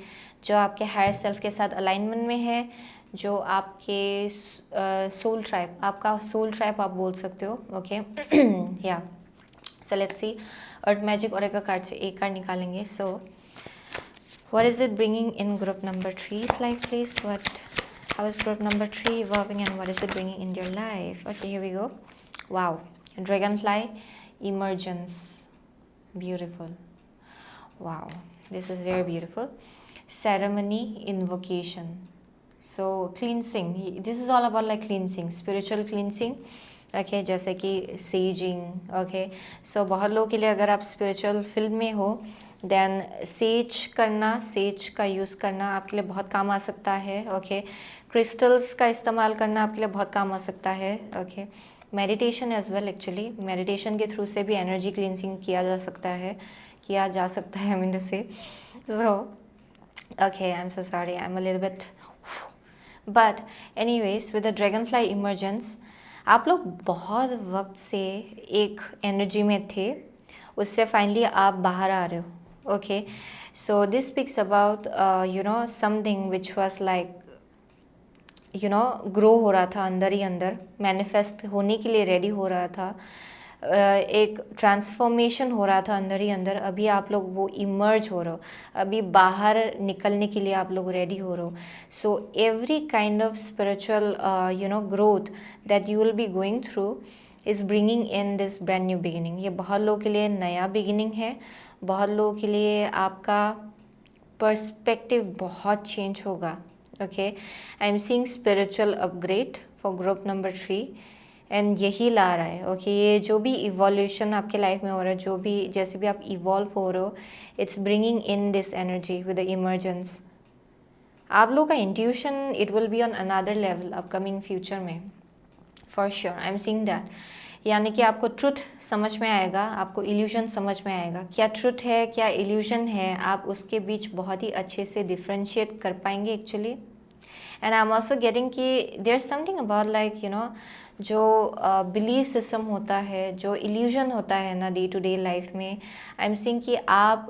जो आपके हायर सेल्फ के साथ अलाइनमेंट में है, जो आपके सोल ट्राइब, आपका सोल ट्राइब आप बोल सकते हो, ओके। या सो लेट्स सी अर्थ मैजिक और एक कार्ड से एक कार्ड निकालेंगे। So what is it bringing in group number 3's life please? How is group number 3 evolving and what is it bringing in your life? Okay, here we go. Wow, dragonfly emergence, beautiful. Wow, this is very beautiful. Ceremony invocation. So cleansing, this is all about like cleansing, spiritual cleansing, okay, जैसे कि सेजिंग, okay. सो बहुत लोगों के लिए अगर आप spiritual field में हो, देन सेज करना, सेज का यूज़ करना आपके लिए बहुत काम आ सकता है, ओके। क्रिस्टल्स का इस्तेमाल करना आपके लिए बहुत काम आ सकता है, okay. Meditation as well, actually meditation के थ्रू से भी एनर्जी क्लींसिंग किया जा सकता है, आई मीन टू से। So okay, I am so sorry, I am a little bit, but anyways with the Dragonfly emergence, आप लोग बहुत वक्त से एक एनर्जी में थे, उससे फाइनली आप बाहर आ रहे हो, okay. So this speaks about something which was like grow हो रहा था अंदर ही अंदर, मैनिफेस्ट होने के लिए रेडी हो रहा था, एक ट्रांसफॉर्मेशन हो रहा था अंदर ही अंदर। अभी आप लोग वो इमर्ज हो रहे हो, अभी बाहर निकलने के लिए आप लोग रेडी हो रहे हो। So every kind of spiritual growth that you will be going through is bringing in this brand new beginning. ये बहुत लोगों के लिए नया बिगिनिंग है, बहुत लोगों के लिए आपका पर्सपेक्टिव बहुत चेंज होगा, okay. I am seeing spiritual upgrade for group number 3 and यही ला रहा है, ओके। ये जो भी इवोल्यूशन आपके लाइफ में हो रहा है, जो भी जैसे भी आप इवॉल्व हो रहे हो, it's bringing in this energy with the emergence. आप लोगों का intuition it will be on another level upcoming future में, for sure I am seeing that. यानी कि आपको ट्रुथ समझ में आएगा, आपको इल्यूजन समझ में आएगा, क्या ट्रुथ है क्या इल्यूजन है, आप उसके बीच बहुत ही अच्छे से डिफ्रेंशिएट कर पाएंगे actually. And I am also getting कि there is something about like जो बिलीफ सिस्टम होता है, जो इल्यूजन होता है ना डे टू डे लाइफ में, आई एम सीइंग कि आप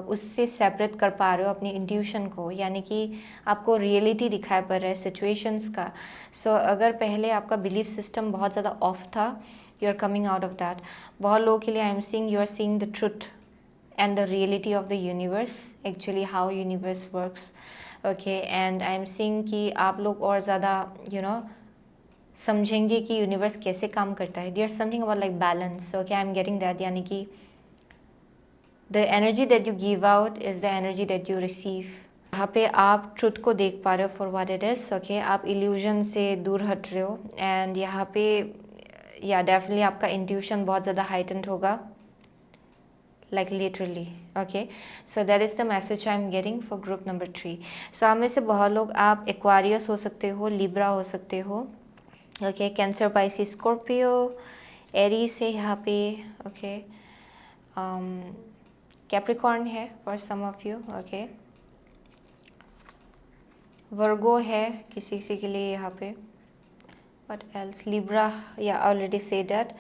उससे सेपरेट कर पा रहे हो अपनी इंट्यूशन को, यानी कि आपको रियलिटी दिखाई पड़ रहा है सिचुएशंस का। सो अगर पहले आपका बिलीफ सिस्टम बहुत ज़्यादा ऑफ था, you are coming out of that. बहुत लोगों के लिए I am seeing you are seeing the truth and the reality of the universe, actually how universe works, okay. And I am seeing कि आप लोग और ज़्यादा समझेंगे कि यूनिवर्स कैसे काम करता है। There something about like balance, okay, I am getting that. यानी कि the energy that you give out is the energy that you receive. यहाँ पे आप ट्रुथ को देख पा रहे हो for what it is, okay. आप इल्यूजन से दूर हट रहे हो एंड यहाँ पे या डेफिनेटली आपका इंट्यूशन बहुत ज़्यादा हाइटेंड होगा, like literally, okay. So that is the message I am getting for group number 3. So आप में से बहुत लोग आप एक्वारियस हो सकते हो, लिब्रा हो सकते हो, okay. Cancer, Pisces, Scorpio, Aries है यहाँ पे, ओके। कैप्रिकॉर्न है for some of you, okay. Virgo है किसी किसी के लिए यहाँ पे, what else, libra, yeah, already say that.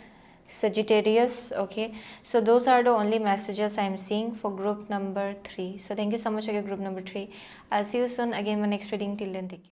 Sagittarius, okay. So those are the only messages I am seeing for group number 3. So thank you so much again, group number 3. I'll see you soon again in my next reading. Till then, take care.